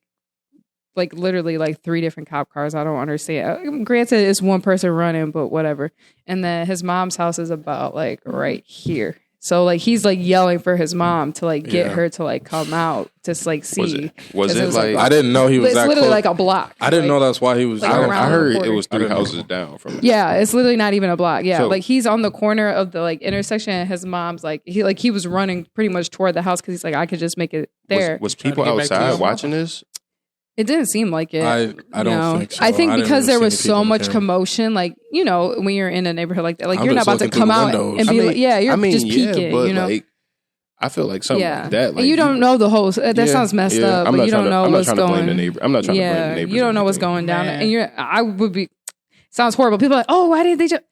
literally like 3 different cop cars. I don't understand. Granted, it's one person running, but whatever. And then his mom's house is about like right here. So like he's like yelling for his mom to like get Yeah. her to like come out to like see. Was it 'Cause it was like? I didn't know he was It's that literally close. like a block. I didn't Like, know that's why he was. like I around heard the it corner. was I 3 didn't know. houses down from it. Yeah, it's literally not even a block. Yeah, So- like he's on the corner of the like intersection. And his mom's like he was running pretty much toward the house because he's like I could just make it there. Was Trying to people get back to outside your watching this? It didn't seem like it. I don't No. think so. I think I didn't because really there see was any so people on much camera. commotion, like when you're in a neighborhood like that, like I'm you're not just about to looking come through the out windows. and be like, yeah, you're just peeking, but you know. like, I feel like something like that. Like, and you don't know the whole. That sounds messed up, but you don't know what's going. I'm not trying to blame the neighbor. I'm not trying to blame the neighbors. You don't know what's going down, and I would be. Sounds horrible. People are like, oh, why didn't they just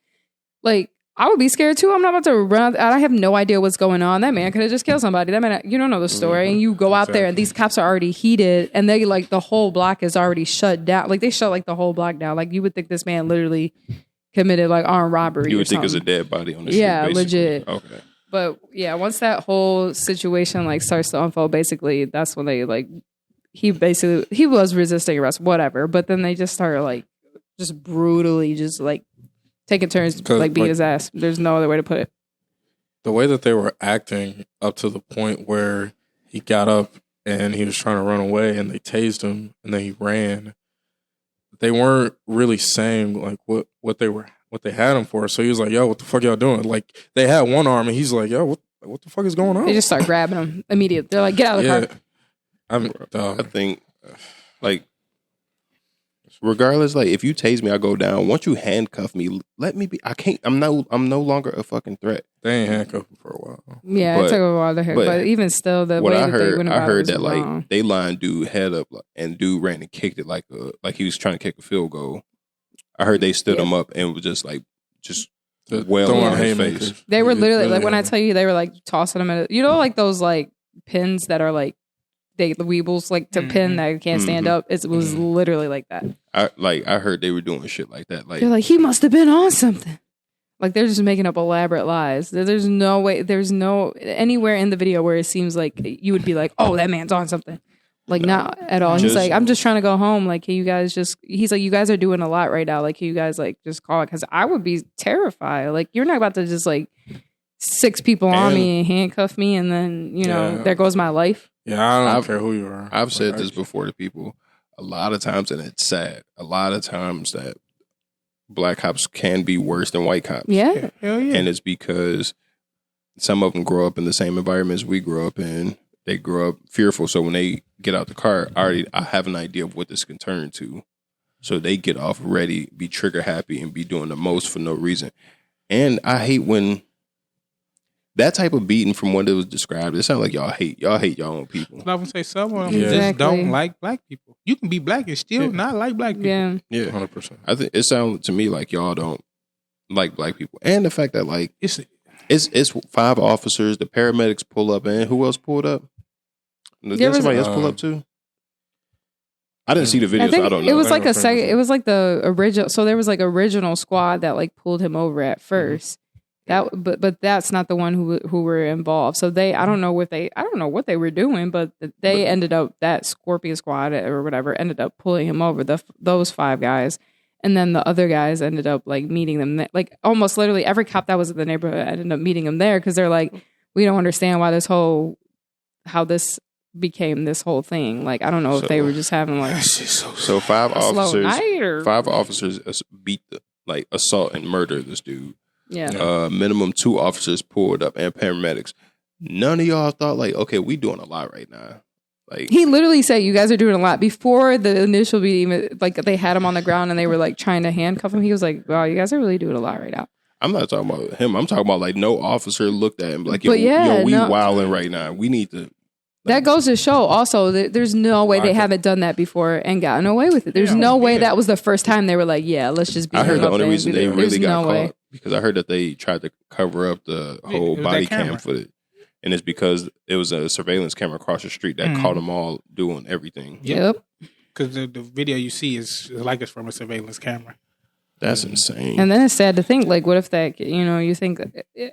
like? I would be scared too. I'm not about to run. I have no idea what's going on. That man could have just killed somebody. That man, you don't know the story, and you go out there, and these cops are already heated, and they like the whole block is already shut down. Like they shut like the whole block down. Like you would think this man literally committed like armed robbery. You would think it's a dead body on the street. Yeah, basically. legit. Okay. But yeah, once that whole situation like starts to unfold, basically that's when they like he was resisting arrest, whatever. But then they just started like just brutally just like taking turns like beat his ass. There's no other way to put it. The way that they were acting up to the point where he got up and he was trying to run away and they tased him and then he ran. They weren't really saying like what they had him for. So he was like, yo, what the fuck y'all doing? Like they had one arm and he's like, yo, what the fuck is going on? They just start grabbing him immediately. They're like, get out of the car. I think like regardless, like if you tase me, I go down. Once you handcuff me, let me be. I can't. I'm no longer a fucking threat. They ain't handcuffed him for a while. Yeah, it took a while to hear, but even still, the way that they went about it, I heard that wrong. Like they lined dude head up and dude ran and kicked it like he was trying to kick a field goal. I heard they stood him up and was just well on his face. They were literally like when I tell you they were like tossing him at like those like pins that are like the weebles like to pin that can't stand up. It was literally like that. I heard they were doing shit like that. Like they're like he must have been on something. Like they're just making up elaborate lies. There's no way. There's no anywhere in the video where it seems like you would be like, oh, that man's on something. Like not at all. He's like, I'm just trying to go home. Like, can you guys just? He's like, you guys are doing a lot right now. Like, can you guys like just call it? Because I would be terrified. Like, you're not about to just like 6 people on me and handcuff me, and then there goes my life. Yeah, I don't care who you are. I've said this before to people a lot of times, and it's sad. A lot of times that black cops can be worse than white cops. Yeah. Hell yeah. And it's because some of them grow up in the same environments we grew up in. They grow up fearful. So when they get out the car, I have an idea of what this can turn to. So they get off ready, be trigger happy, and be doing the most for no reason. And I hate when that type of beating from what it was described, it sounds like y'all hate your own people. I would say some of them just don't like black people. You can be black and still not like black people. Yeah. 100%. I think it sounds to me like y'all don't like black people. And the fact that like it's 5 officers, the paramedics pull up, and who else pulled up? Did somebody else pull up too? I didn't see the video, so I don't know. It was like it was like the original. So there was like original squad that like pulled him over at first. But that's not the one who were involved. So I don't know what they were doing, but they ended up, that Scorpion squad or whatever ended up pulling him over. Those 5 guys, and then the other guys ended up like meeting them. Like almost literally every cop that was in the neighborhood ended up meeting them there because they're like, we don't understand why how this became this whole thing. Like I don't know if they were just having like so 5 officers. 5 officers beat assault and murder this dude. Yeah. Minimum 2 officers pulled up and paramedics. None of y'all thought like, okay, we doing a lot right now. Like he literally said, "You guys are doing a lot." Before the initial beating, like they had him on the ground and they were like trying to handcuff him. He was like, "Wow, you guys are really doing a lot right now." I'm not talking about him. I'm talking about like no officer looked at him like, yo, we wilding right now. We need to. That goes to show also that there's no way they haven't done that before and gotten away with it. There's no way that was the first time they were like, yeah, let's just beat him up. I heard the only reason they really got caught way. because I heard that they tried to cover up the whole body cam footage. And it's because it was a surveillance camera across the street that caught them all doing everything. Yep. Because the video you see is like it's from a surveillance camera. That's insane. And then it's sad to think, like, what if that, you think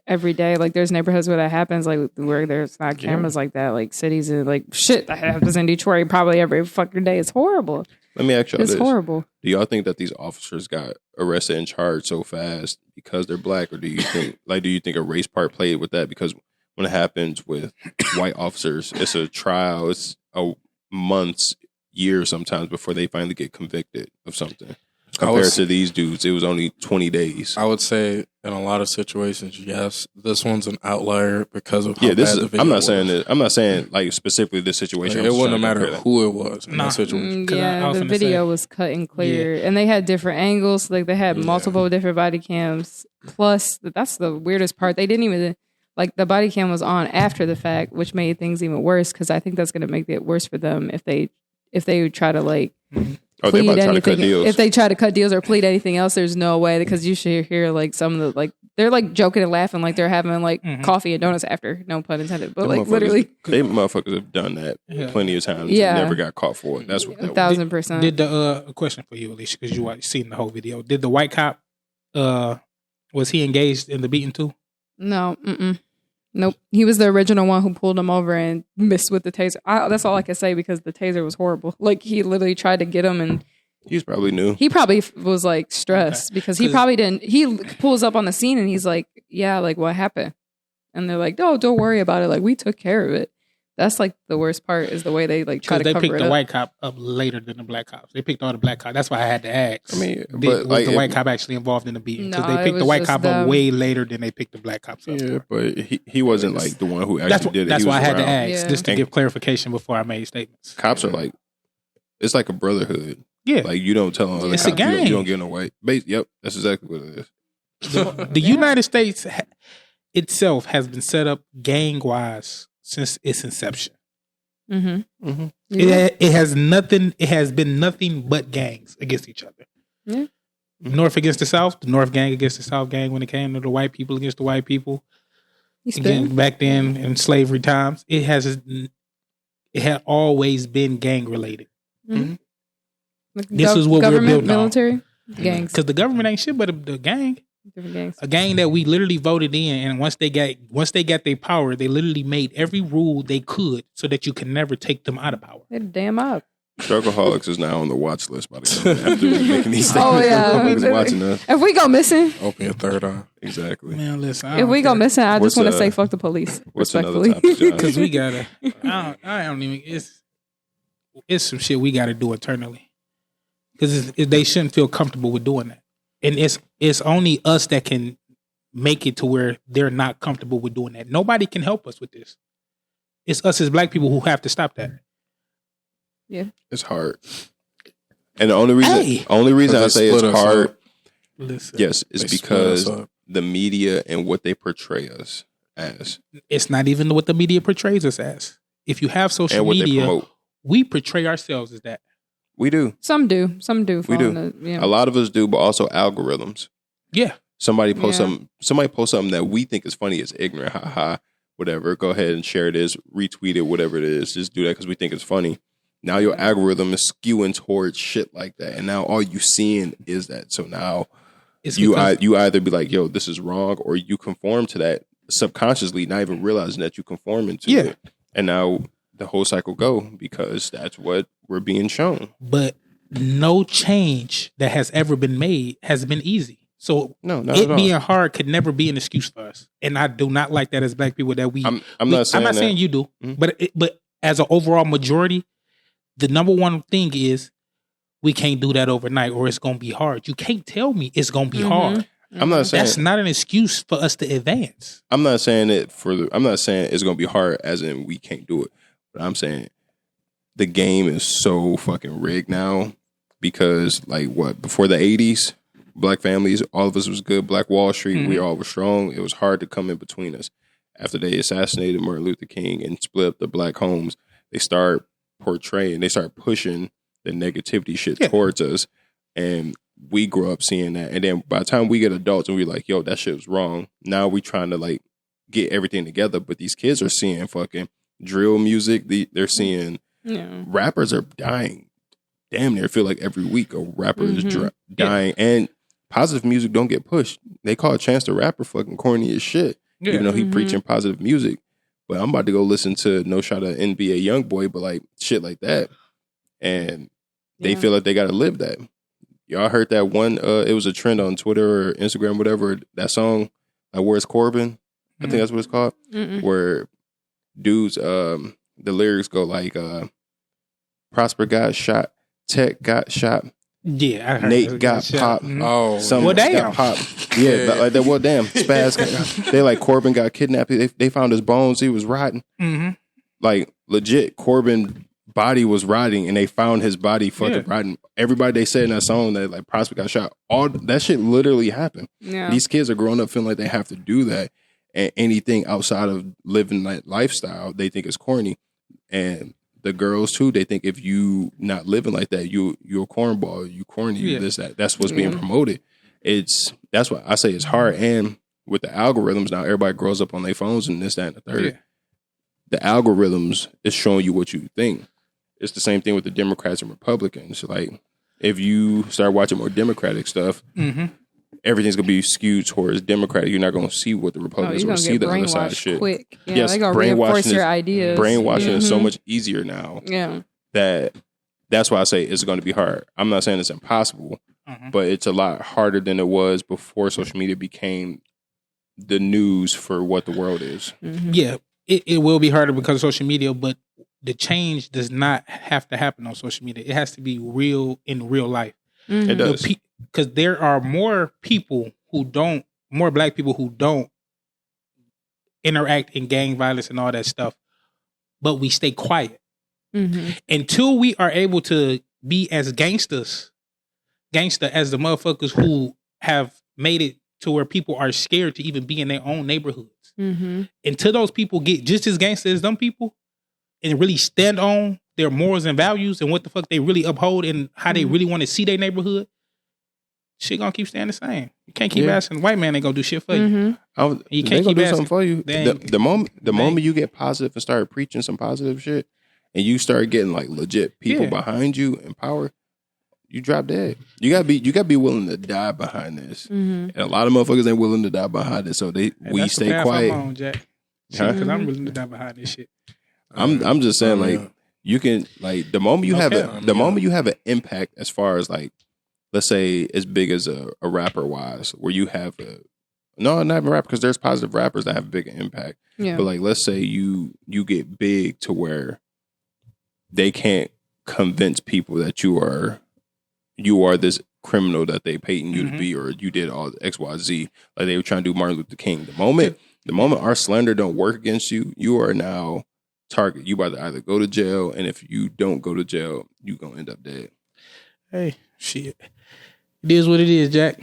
every day, like, there's neighborhoods where that happens, like, where there's not cameras like that, like, cities and, like, shit that happens in Detroit probably every fucking day. It's horrible. Let me ask y'all this. It's horrible. Do y'all think that these officers got arrested and charged so fast because they're black, or do you think, a race part played with that? Because when it happens with white officers, it's a trial, it's a months, years sometimes before they finally get convicted of something. Compared to these dudes, it was only 20 days. I would say in a lot of situations, yes, this one's an outlier because of how bad the video I'm not was. saying that. I'm not saying like specifically this situation. Like, it wouldn't matter who it was in that situation. Yeah, the video was cut and clear, and they had different angles. Like they had multiple different body cams. Plus, that's the weirdest part. They didn't even like the body cam was on after the fact, which made things even worse because I think that's going to make it worse for them if they try to like plead anything. If they try to cut deals or plead anything else, there's no way because you should hear like some of the like they're like joking and laughing like they're having like coffee and donuts after, no pun intended, but like literally, they motherfuckers have done that plenty of times. Yeah, and never got caught for it. That's what 1,000%. Did the question for you, Alisha, because you seen the whole video? Did the white cop was he engaged in the beating too? No, nope. He was the original one who pulled him over and missed with the taser. That's all I can say because the taser was horrible. Like he literally tried to get him and. He's probably new. He probably was like stressed because he probably didn't. He pulls up on the scene and he's like, "Yeah, like what happened?" And they're like, "No, don't worry about it. Like we took care of it." That's like the worst part is the way they like try to cover it up. They picked the white cop up later than the black cops. They picked all the black cops. That's why I had to ask. I mean, was the white cop actually involved in the beating? Because they picked the white cop up way later than they picked the black cops up. Yeah, but he wasn't like the one who actually did it. That's why I had to ask just to give clarification before I made statements. Cops are like, it's like a brotherhood. Yeah. Like, you don't tell them. It's a gang. You don't get no way. Yep, that's exactly what it is. The United States itself has been set up gang-wise since its inception. It has been nothing but gangs against each other. Yeah. North against the South, the North gang against the South gang when it came to the white people against the white people. Again, back then in slavery times, it had always been gang-related. This is what we're built military, on. Gangs. Because the government ain't shit but a gang. Different gangs. A gang that we literally voted in, and once they got their power, they literally made every rule they could so that you can never take them out of power. They're damn up. StruggleHolics is now on the watch list by the government after making these statements. Oh yeah, watching us. If we go missing, open your third eye. Exactly. Man, listen. If we go missing, I just want to say fuck the police. What's respectfully, because we gotta. I don't even. It's some shit we gotta do internally. Because they shouldn't feel comfortable with doing that. And it's only us that can make it to where they're not comfortable with doing that. Nobody can help us with this. It's us as black people who have to stop that. Yeah. It's hard. And the only reason I say it's hard, yes, is because the media and what they portray us as. It's not even what the media portrays us as. If you have social media, we portray ourselves as that. We do. Some do. We do. A lot of us do, but also algorithms. Yeah. Somebody post something that we think is funny. It's ignorant. Ha ha. Whatever. Go ahead and share this. Retweet it. Whatever it is. Just do that because we think it's funny. Now your algorithm is skewing towards shit like that, and now all you seeing is that. So now you either be like, "Yo, this is wrong," or you conform to that subconsciously, not even realizing that you conforming to it, and now the whole cycle go because that's what we're being shown. But no change that has ever been made has been easy. So it being hard could never be an excuse for us. And I do not like that as black people that I'm not saying you do, but as an overall majority, the number one thing is we can't do that overnight or it's going to be hard. You can't tell me it's going to be hard. I'm not saying that's not an excuse for us to advance. I'm not saying I'm not saying it's going to be hard as in we can't do it. But I'm saying the game is so fucking rigged now because before the 80s, black families, all of us was good. Black Wall Street, we all were strong. It was hard to come in between us. After they assassinated Martin Luther King and split up the black homes, they start pushing the negativity shit towards us. And we grew up seeing that. And then by the time we get adults and we're like, yo, that shit was wrong. Now we trying to get everything together. But these kids are seeing fucking drill music. They're seeing rappers are dying. Damn near feel like every week a rapper is dying. And positive music don't get pushed. They call Chance the Rapper fucking corny as shit. Even though he preaching positive music. But I'm about to go listen to No Shot of NBA Youngboy, but shit like that. And they feel like they got to live that. Y'all heard that one, it was a trend on Twitter or Instagram, whatever, that song, Where's Corbin? I think that's what it's called. Where dudes, the lyrics go Prosper got shot, Tech got shot. Yeah, I heard Nate got popped. Oh, well, damn. Got popped. Yeah, like that. Well, damn. Spaz. They Corbin got kidnapped. They found his bones. He was rotting. Legit, Corbin body was rotting, and they found his body fucking rotting. Everybody they said in that song that Prosper got shot. All that shit literally happened. Yeah. These kids are growing up feeling like they have to do that, and anything outside of living that lifestyle, they think is corny. And the girls too, they think if you not living like that, you're a cornball, you corny, you this, that. That's what's being promoted. That's why I say it's hard. And with the algorithms now, everybody grows up on their phones and this, that, and the third. Yeah. The algorithms is showing you what you think. It's the same thing with the Democrats and Republicans. Like, if you start watching more Democratic stuff, everything's gonna be skewed towards Democratic. You're not gonna see what the Republicans will see the other side shit. Quick. Yeah, yes, they gonna reinforce your ideas. Brainwashing is so much easier now. Yeah, that's why I say it's going to be hard. I'm not saying it's impossible, but it's a lot harder than it was before social media became the news for what the world is. Yeah, it will be harder because of social media, but the change does not have to happen on social media. It has to be real in real life. It does. Because there are more black people who don't interact in gang violence and all that stuff, but we stay quiet. Until we are able to be as gangster as the motherfuckers who have made it to where people are scared to even be in their own neighborhoods. Until those people get just as gangster as them people and really stand on their morals and values and what the fuck they really uphold and how they really want to see their neighborhood, shit gonna keep staying the same. You can't keep asking white man ain't gonna do shit for you. You can't keep do asking something for you. The moment you get positive and start preaching some positive shit, and you start getting like legit people behind you in power, you drop dead. You gotta be willing to die behind this. And a lot of motherfuckers ain't willing to die behind it, so we stay quiet. I'm on, Jack. Because I'm willing to die behind this shit. I'm just saying, like, you can, like, the moment you have an impact as far as, like, let's say as big as a rapper wise, where you have not even rapper, because there's positive rappers that have a big impact. But like, let's say you get big to where they can't convince people that you are this criminal that they painting you to be, or you did all X, Y, Z. Like they were trying to do Martin Luther King. The moment our slander don't work against you, you are now target. You about to either go to jail, and if you don't go to jail, you gonna end up dead. Hey, shit. It is what it is, Jack.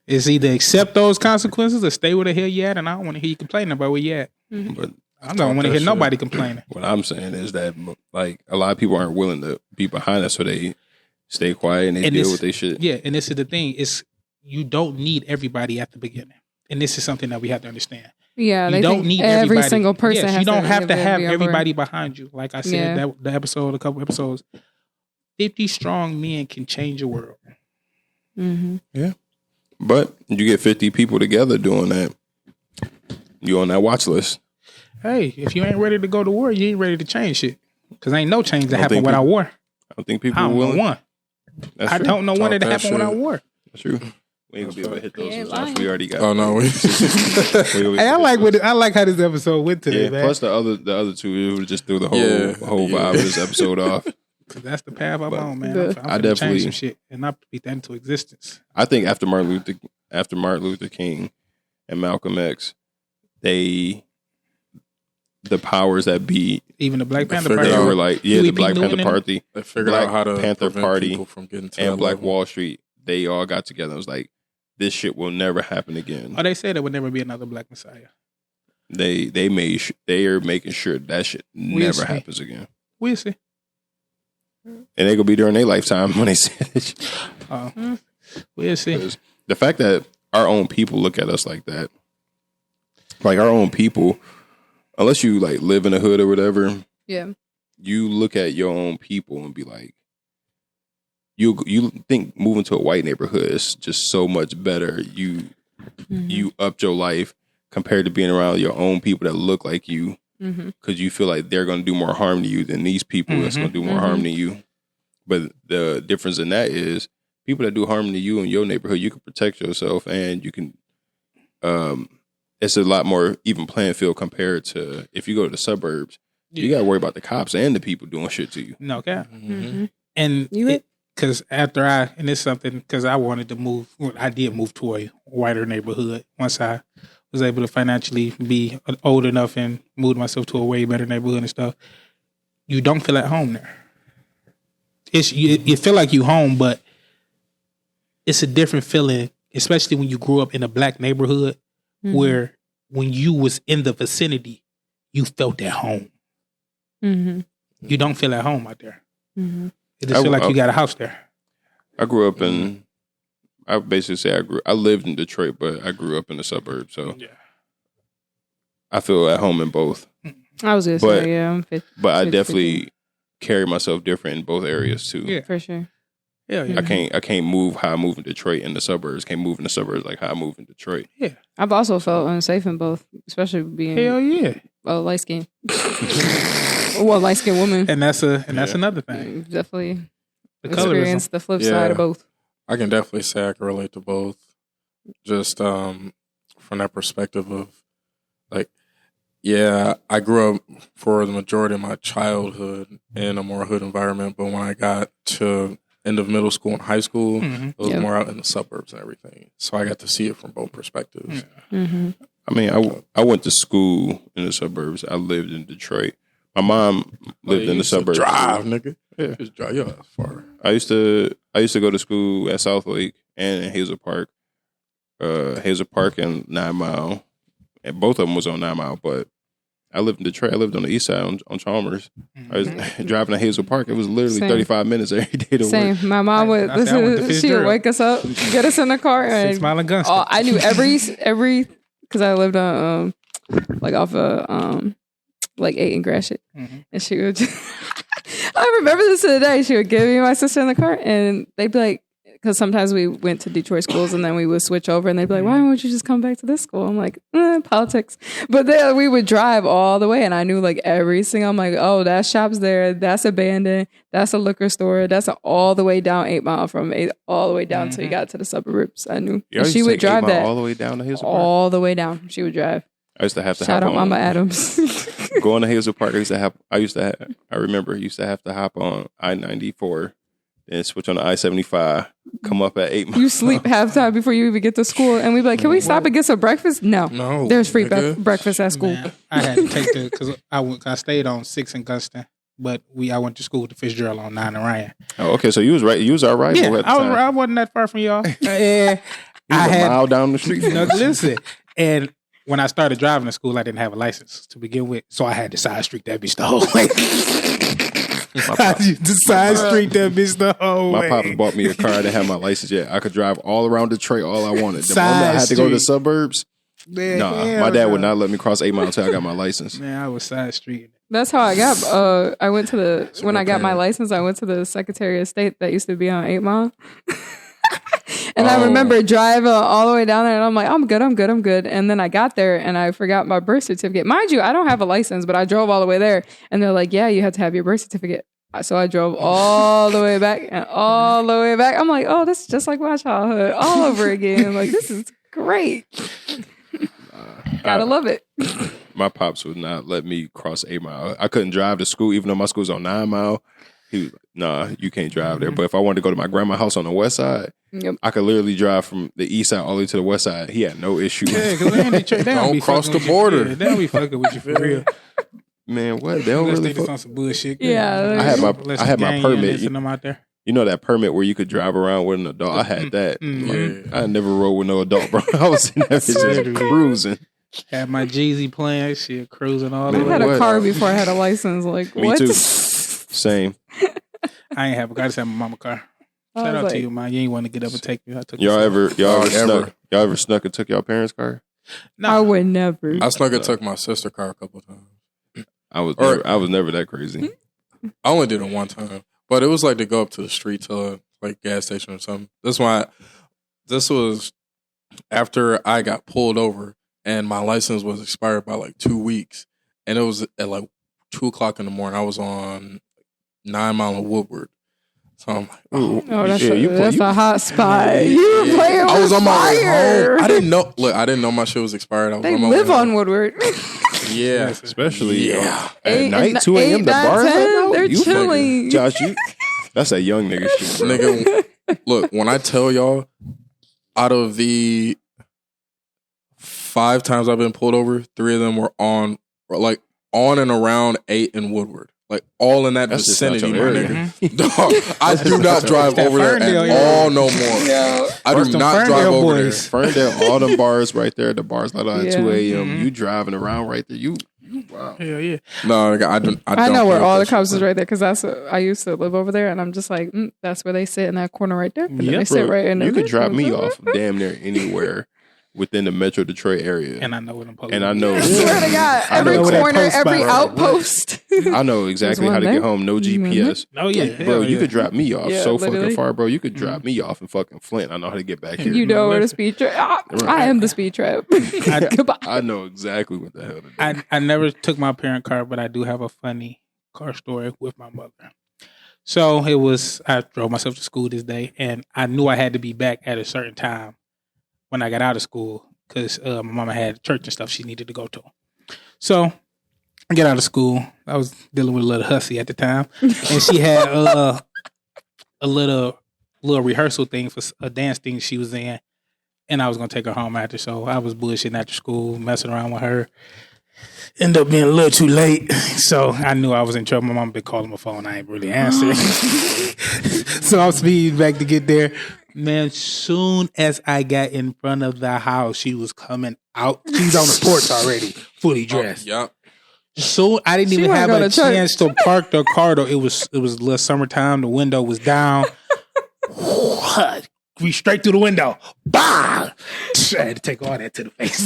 It's either accept those consequences or stay where the hell you at, and I don't want to hear you complaining about where you at. But I don't want to hear nobody complaining. What I'm saying is that, like, a lot of people aren't willing to be behind us, so they stay quiet and they deal with their shit. Yeah, and this is the thing: is you don't need everybody at the beginning, and this is something that we have to understand. Yeah, you don't need every single person. Yes, has you don't have to have over. everybody behind you. Like I said, a couple episodes, 50 strong men can change a world. Yeah, but you get 50 people together doing that, you on that watch list. Hey, if you ain't ready to go to war, you ain't ready to change shit. Because ain't no change that happen without war. I don't think people are willing. One. I don't know one that happened without war. That's true. We ain't gonna be able to hit those results. We already got. Oh no! Hey, I like how this episode went today, man. Plus the other two, it just threw the whole vibe of this episode off. Cause that's the path I'm on, man. I'm definitely change some shit and not beat that into existence. I think after Martin Luther King and Malcolm X, the powers that be, even the Black Panther Party, they were like, the Black Panther Party, they figured out how to Panther Party, people from getting to and Black Wall Street. They all got together. It was like, this shit will never happen again. Oh, they said there would never be another Black Messiah. They are making sure that shit never happens again. We'll see. And they're gonna be during their lifetime when they say this. We'll see. The fact that our own people look at us like that, like our own people, unless you like live in a hood or whatever, you look at your own people and be like, you think moving to a white neighborhood is just so much better. You upped your life compared to being around your own people that look like you. Because you feel like they're going to do more harm to you than these people that's going to do more harm to you. But the difference in that is people that do harm to you in your neighborhood, you can protect yourself, and you can. It's a lot more even playing field compared to if you go to the suburbs. You got to worry about the cops and the people doing shit to you. No cap. And because and it's something because I wanted to move. I did move to a whiter neighborhood once I was able to financially be old enough and moved myself to a way better neighborhood and stuff. You don't feel at home there. You feel like you home, but it's a different feeling, especially when you grew up in a black neighborhood where when you was in the vicinity, you felt at home. Mm-hmm. You don't feel at home out there. Mm-hmm. It just feel like you got a house there. I grew up in. I basically say I lived in Detroit, but I grew up in the suburbs, so I feel at home in both. I was gonna say, yeah, I'm 50, but I definitely carry myself different in both areas too. Yeah, for sure. Yeah, yeah. I can't move how I move in Detroit in the suburbs. Can't move in the suburbs like how I move in Detroit. Yeah, I've also felt unsafe in both, especially being light skin. Well, light skinned woman, and that's another thing. Definitely experience the flip side of both. I can definitely say I can relate to both. Just from that perspective of like, yeah, I grew up for the majority of my childhood in a more hood environment, but when I got to end of middle school and high school, it was more out in the suburbs and everything. So I got to see it from both perspectives. Mm-hmm. I mean, I went to school in the suburbs. I lived in Detroit. My mom lived in the suburbs. Drive, nigga. Yeah, just drive. Yeah, that's far. I used to go to school at South Lake and in Hazel Park. Hazel Park and 9 Mile, and both of them was on 9 Mile. But I lived in Detroit. I lived on the east side on Chalmers. I was driving to Hazel Park. It was literally 35 minutes every day to work. My mom would she would wake us up, get us in the car, and 6 Mile and Gunston. I knew every because I lived on like off of like 8 and Gratiot, and she would. I remember this today. She would give me and my sister in the car, and they'd be like, because sometimes we went to Detroit schools and then we would switch over, and they'd be like, why won't you just come back to this school? I'm like, politics. But then we would drive all the way, and I knew like every single, I'm like, oh, that shop's there. That's abandoned. That's a liquor store. That's all the way down 8 Mile from 8 all the way down until you got to the suburbs. I knew. And she would drive that. All the way down to Hazel Park? All the way down. She would drive. I used to have to Shout hop out on. Mama Adams. Going to Hazel Park, I remember used to have to hop on I-94 and switch on the I-75, come up at 8 Mile. You sleep halftime before you even get to school, and we'd be like, can we stop and get some breakfast? No. There's free breakfast at school. Man, I had to take because I stayed on 6 in Gunston, but I went to school to Fitzgerald on 9 and Ryan. Oh, okay, so you was right. You was all right. Yeah, I wasn't that far from y'all. I had a mile down the street. No, listen, and when I started driving to school, I didn't have a license to begin with, so I had to side street that bitch the whole way. I used to side street that bitch the whole way. My pops bought me a car. I didn't have my license yet. I could drive all around Detroit all I wanted. The moment I had to go to the suburbs, my dad would not let me cross 8 Mile until I got my license. Man, I was side street. That's how I got. I went to when I got my license, I went to the Secretary of State that used to be on 8 Mile. And I remember driving all the way down there, and I'm like, I'm good. And then I got there, and I forgot my birth certificate. Mind you, I don't have a license, but I drove all the way there. And they're like, yeah, you have to have your birth certificate. So I drove all the way back and all the way back. I'm like, oh, this is just like my childhood all over again. Like, this is great. Gotta love it. My pops would not let me cross 8 Mile. I couldn't drive to school, even though my school's on 9 Mile. He was like, nah, you can't drive there. But if I wanted to go to my grandma's house on the west side, I could literally drive from the east side all the way to the west side. He had no issue. Yeah, because they don't cross the border. They don't be fucking with you for real. Man, what? They don't really fuck on some bullshit. Yeah. I had my permit. Them out there. You know that permit where you could drive around with an adult? I had that. I never rode with no adult, bro. I was in that bitch just cruising. Had my Jeezy playing, shit, cruising all the way. I had a car before I had a license. Like, Me what? too. Same. I ain't have a car. I just had my mama car. Shout out to you, man. You ain't want to get up and take me. I took y'all ever snuck and took y'all parents' car? No, I would never. I snuck and took my sister's car a couple of times. I was never that crazy. I only did it one time, but it was like to go up to the street to like gas station or something. This was after I got pulled over and my license was expired by like 2 weeks, and it was at like 2:00 in the morning. I was on 9 Mile of Woodward. So I'm like, that's a hot spot. You were playing with I was on my way fire. home. I didn't know my shit was expired. They live on Woodward. Yeah. Especially at 8 night, 2 a.m. The bars right now? They're chilling. Josh, that's that young nigga shit, bro. Nigga, look, when I tell y'all, out of the 5 times I've been pulled over, 3 of them were on and around 8 in Woodward. Like all in that That's just not vicinity, your my area. nigga. Dog, I do not drive That over there Ferndale at area. all no more. I do Them not drive Ferndale over boys. Ferndale, all them bars right there, the bars like at Yeah. 2 a.m. You driving around right there. You wow. Hell yeah. No, nigga, I don't. I know where play all the with that cops shit, is right there because that's I used to live over there, and I'm just like, that's where they sit in that corner right there. And then Yeah, they sit Bro, right in there. you could drop me off damn near anywhere within the Metro Detroit area. And I know what I'm supposed And I know I swear to God, I every know where that corner, post every spot- outpost. I know exactly There's how to one get there. home. No GPS. Oh, yeah. Bro, Hell you yeah. could drop me off Yeah, so literally. fucking far, bro. You could drop me off in fucking Flint. I know how to get back here. You know where the speed trap. I am the speed trap. Goodbye. I know exactly what the hell to do. I never took my parent car, but I do have a funny car story with my mother. So I drove myself to school this day, and I knew I had to be back at a certain time when I got out of school because my mama had church and stuff she needed to go to. So I get out of school. I was dealing with a little hussy at the time, and she had a little rehearsal thing for a dance thing she was in, and I was gonna take her home after. So I was bullshitting after school, messing around with her. Ended up being a little too late, so I knew I was in trouble. My mom been calling my phone. I ain't really answering. So I'm speeding back to get there. Man, soon as I got in front of the house, she was coming out. She's on the porch already, fully dressed. Yup. So I didn't She even wanna have go a to church. chance to park the car though. It was a little summertime. The window was down. We straight through the window. Bah! I had to take all that to the face.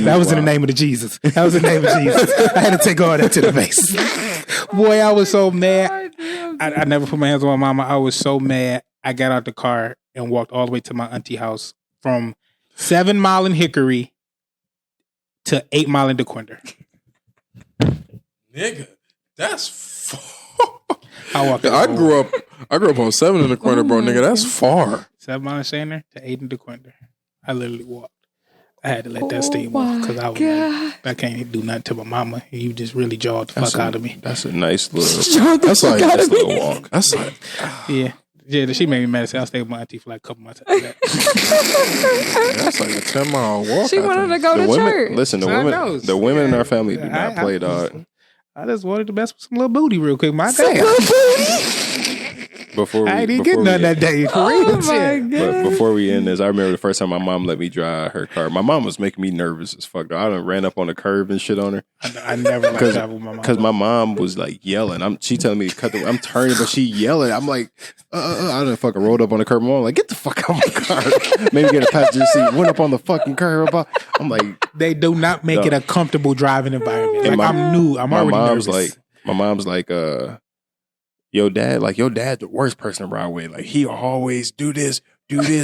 That was in the name of the Jesus. That was in the name of Jesus. I had to take all that to the face. Boy, I was so mad. I never put my hands on my mama. I was so mad. I got out the car and walked all the way to my auntie house from 7 Mile in Hickory to 8 Mile in DeQuinder. Nigga, that's far. I grew up on 7 in the corner, bro. Nigga, that's far. 7 Mile in Sander to 8 in DeQuinder. I literally walked. I had to let that steam off because I was like, I can't do nothing to my mama. You just really jawed the fuck out of me. That's a nice little. That's like Nice little walk. That's like Yeah. Yeah, she made me mad. I'll stay with my auntie for like a couple months after that. that's like a 10-mile walk. She I wanted think. to go The to women, church. listen, I know. the women in our family do not I- play, dog. I just wanted the best with some little booty real quick. My damn. Before I didn't we, get before none we, that day. For Oh real. my shit. but God. before we end this, I remember the first time my mom let me drive her car. My mom was making me nervous as fuck. Though. I done ran up on the curb and shit on her I never liked travel with my mom. because my mom was like yelling. She telling me to cut the. I'm turning, but she yelling. I'm like, I done fucking rolled up on the curb. I'm like, get the fuck out of my car. Maybe get a passenger seat. Went up on the fucking curb. I'm like, They do not make No. it a comfortable driving environment. And Like, my- I'm new. I'm my already mom's nervous. my mom's like, your dad, the worst person to ride with. Like, he always do this,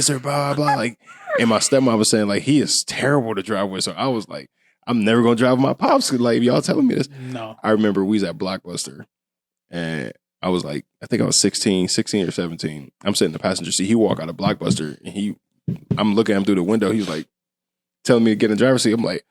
or blah, blah, blah. Like, and my stepmom was saying, like, he is terrible to drive with. So I was like, I'm never going to drive with my pops. Like, y'all telling me this. No. I remember we was at Blockbuster and I was like, I think I was 16 or 17. I'm sitting in the passenger seat. He walk out of Blockbuster and I'm looking at him through the window. He was like, telling me to get in the driver's seat. I'm like,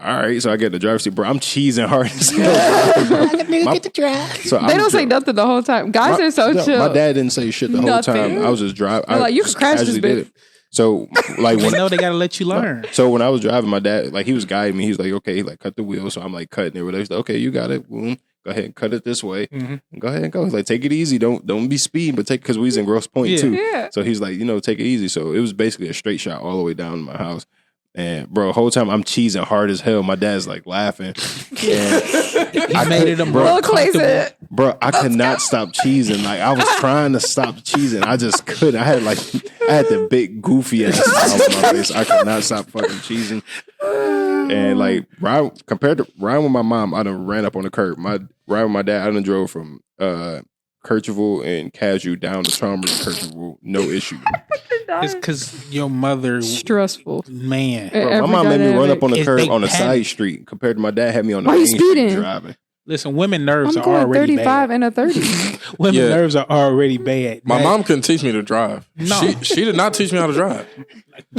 all right. So I get in the driver's seat, bro. I'm cheesing hard as hell. Get the drive. So They don't say nothing the whole time. Guys are so chill. My dad didn't say shit the whole Nothing. time. I was just driving. They're like, you can crash this bitch. So like They when know they got to let you learn. so when I was driving, my dad like he was guiding me. He was like, okay, like cut the wheel. So I'm like cutting it. He's like, okay, you got it. Boom. Go ahead and cut it this way. Mhm. Go ahead and go. He's like, take it easy. Don't be speeding, but take because we was in Grosse Pointe Yeah. too. Yeah. So he's like, take it easy. So it was basically a straight shot all the way down to my house. And bro, the whole time I'm cheesing hard as hell. My dad's like laughing. And I made it a more Well, Clay comfortable. said, bro, I could not stop cheesing. Like I was trying to stop cheesing. I just couldn't. I had the big goofy ass smile on my face. I could not stop fucking cheesing. And like compared to riding with my mom, I done ran up on the curb. Riding with my dad, I done drove from Kercheval and Cashew down to Chalmers, Kercheval, no issue. It's because your mother, stressful. man. Bro, my Every mom made me run dynamic. up on the If curb they on the panic. side street compared to my dad had me on the Why you main street speeding? driving. Listen, women nerves I'm are going already 35 bad. and a 30. Women Yeah. nerves are already bad. My That- mom couldn't teach me to drive. No. She did not teach me how to drive.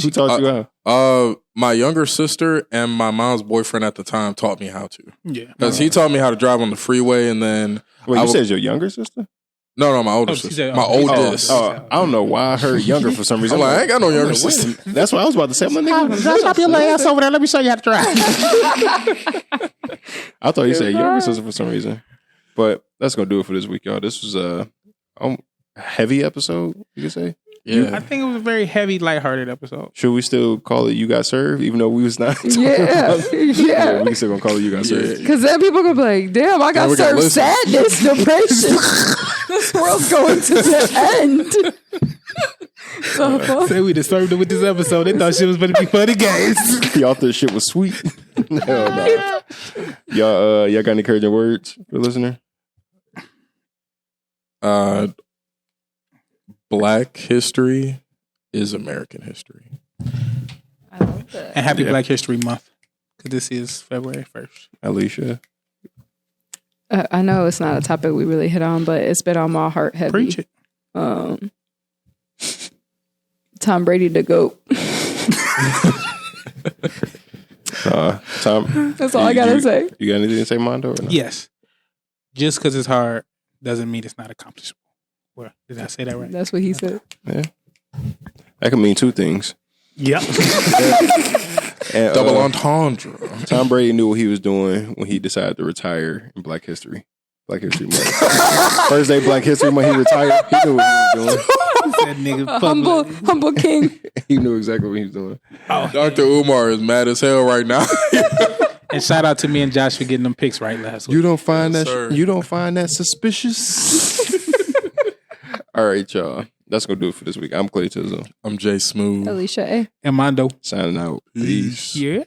Who taught you how? My younger sister and my mom's boyfriend at the time taught me how to. Yeah. Because he taught me how to drive on the freeway, and then Wait, I you would- said it's your younger sister? no, my older Oh, she sister, said- my oh, oldest. I don't know why I heard younger for some reason. I'm like, I ain't got no younger wait, sister. That's what I was about to say. I'm like, nigga, Drop your little ass over there. Let me show you how to drive. I thought you said younger sister for some reason. But that's gonna do it for this week, y'all. This was a heavy episode, you could say. Yeah. I think it was a very heavy, lighthearted episode. Should we still call it "You Got Served," even though we was not? Yeah. Yeah. We still gonna call it "You Got Served." Because then people gonna be like, damn, I got served sadness, depression. This world's going to the end. So, Say we just served it with this episode. They thought shit was going to be funny games. Y'all thought shit was sweet. Hell no. Y'all got any encouraging words for the listener? Black history is American history. I love that. And happy Black History Month. Because this is February 1st. Alicia. I know it's not a topic we really hit on, but it's been on my heart heavy. Preach it. Tom Brady the GOAT. Tom. That's all I gotta say. You got anything to say, Mondo? Or no? Yes. Just because it's hard doesn't mean it's not accomplishable. Well, did I say that right? That's what he said. Yeah. That can mean two things. Yep. And, Double entendre. Tom Brady knew what he was doing when he decided to retire in Black History. Black History Month. First day Black History Month, he retired. He knew what he was doing. That nigga Humble king. He knew exactly what he was doing. Oh, Dr. Umar is mad as hell right now. and shout out to me and Josh for getting them picks right last week. You don't find Yes, that sir. you don't find that suspicious? All right, y'all. That's gonna do it for this week. I'm Clay Chetser. I'm Jay Smooth. Alicia A. Amondo. Signing out. Peace. Yeah.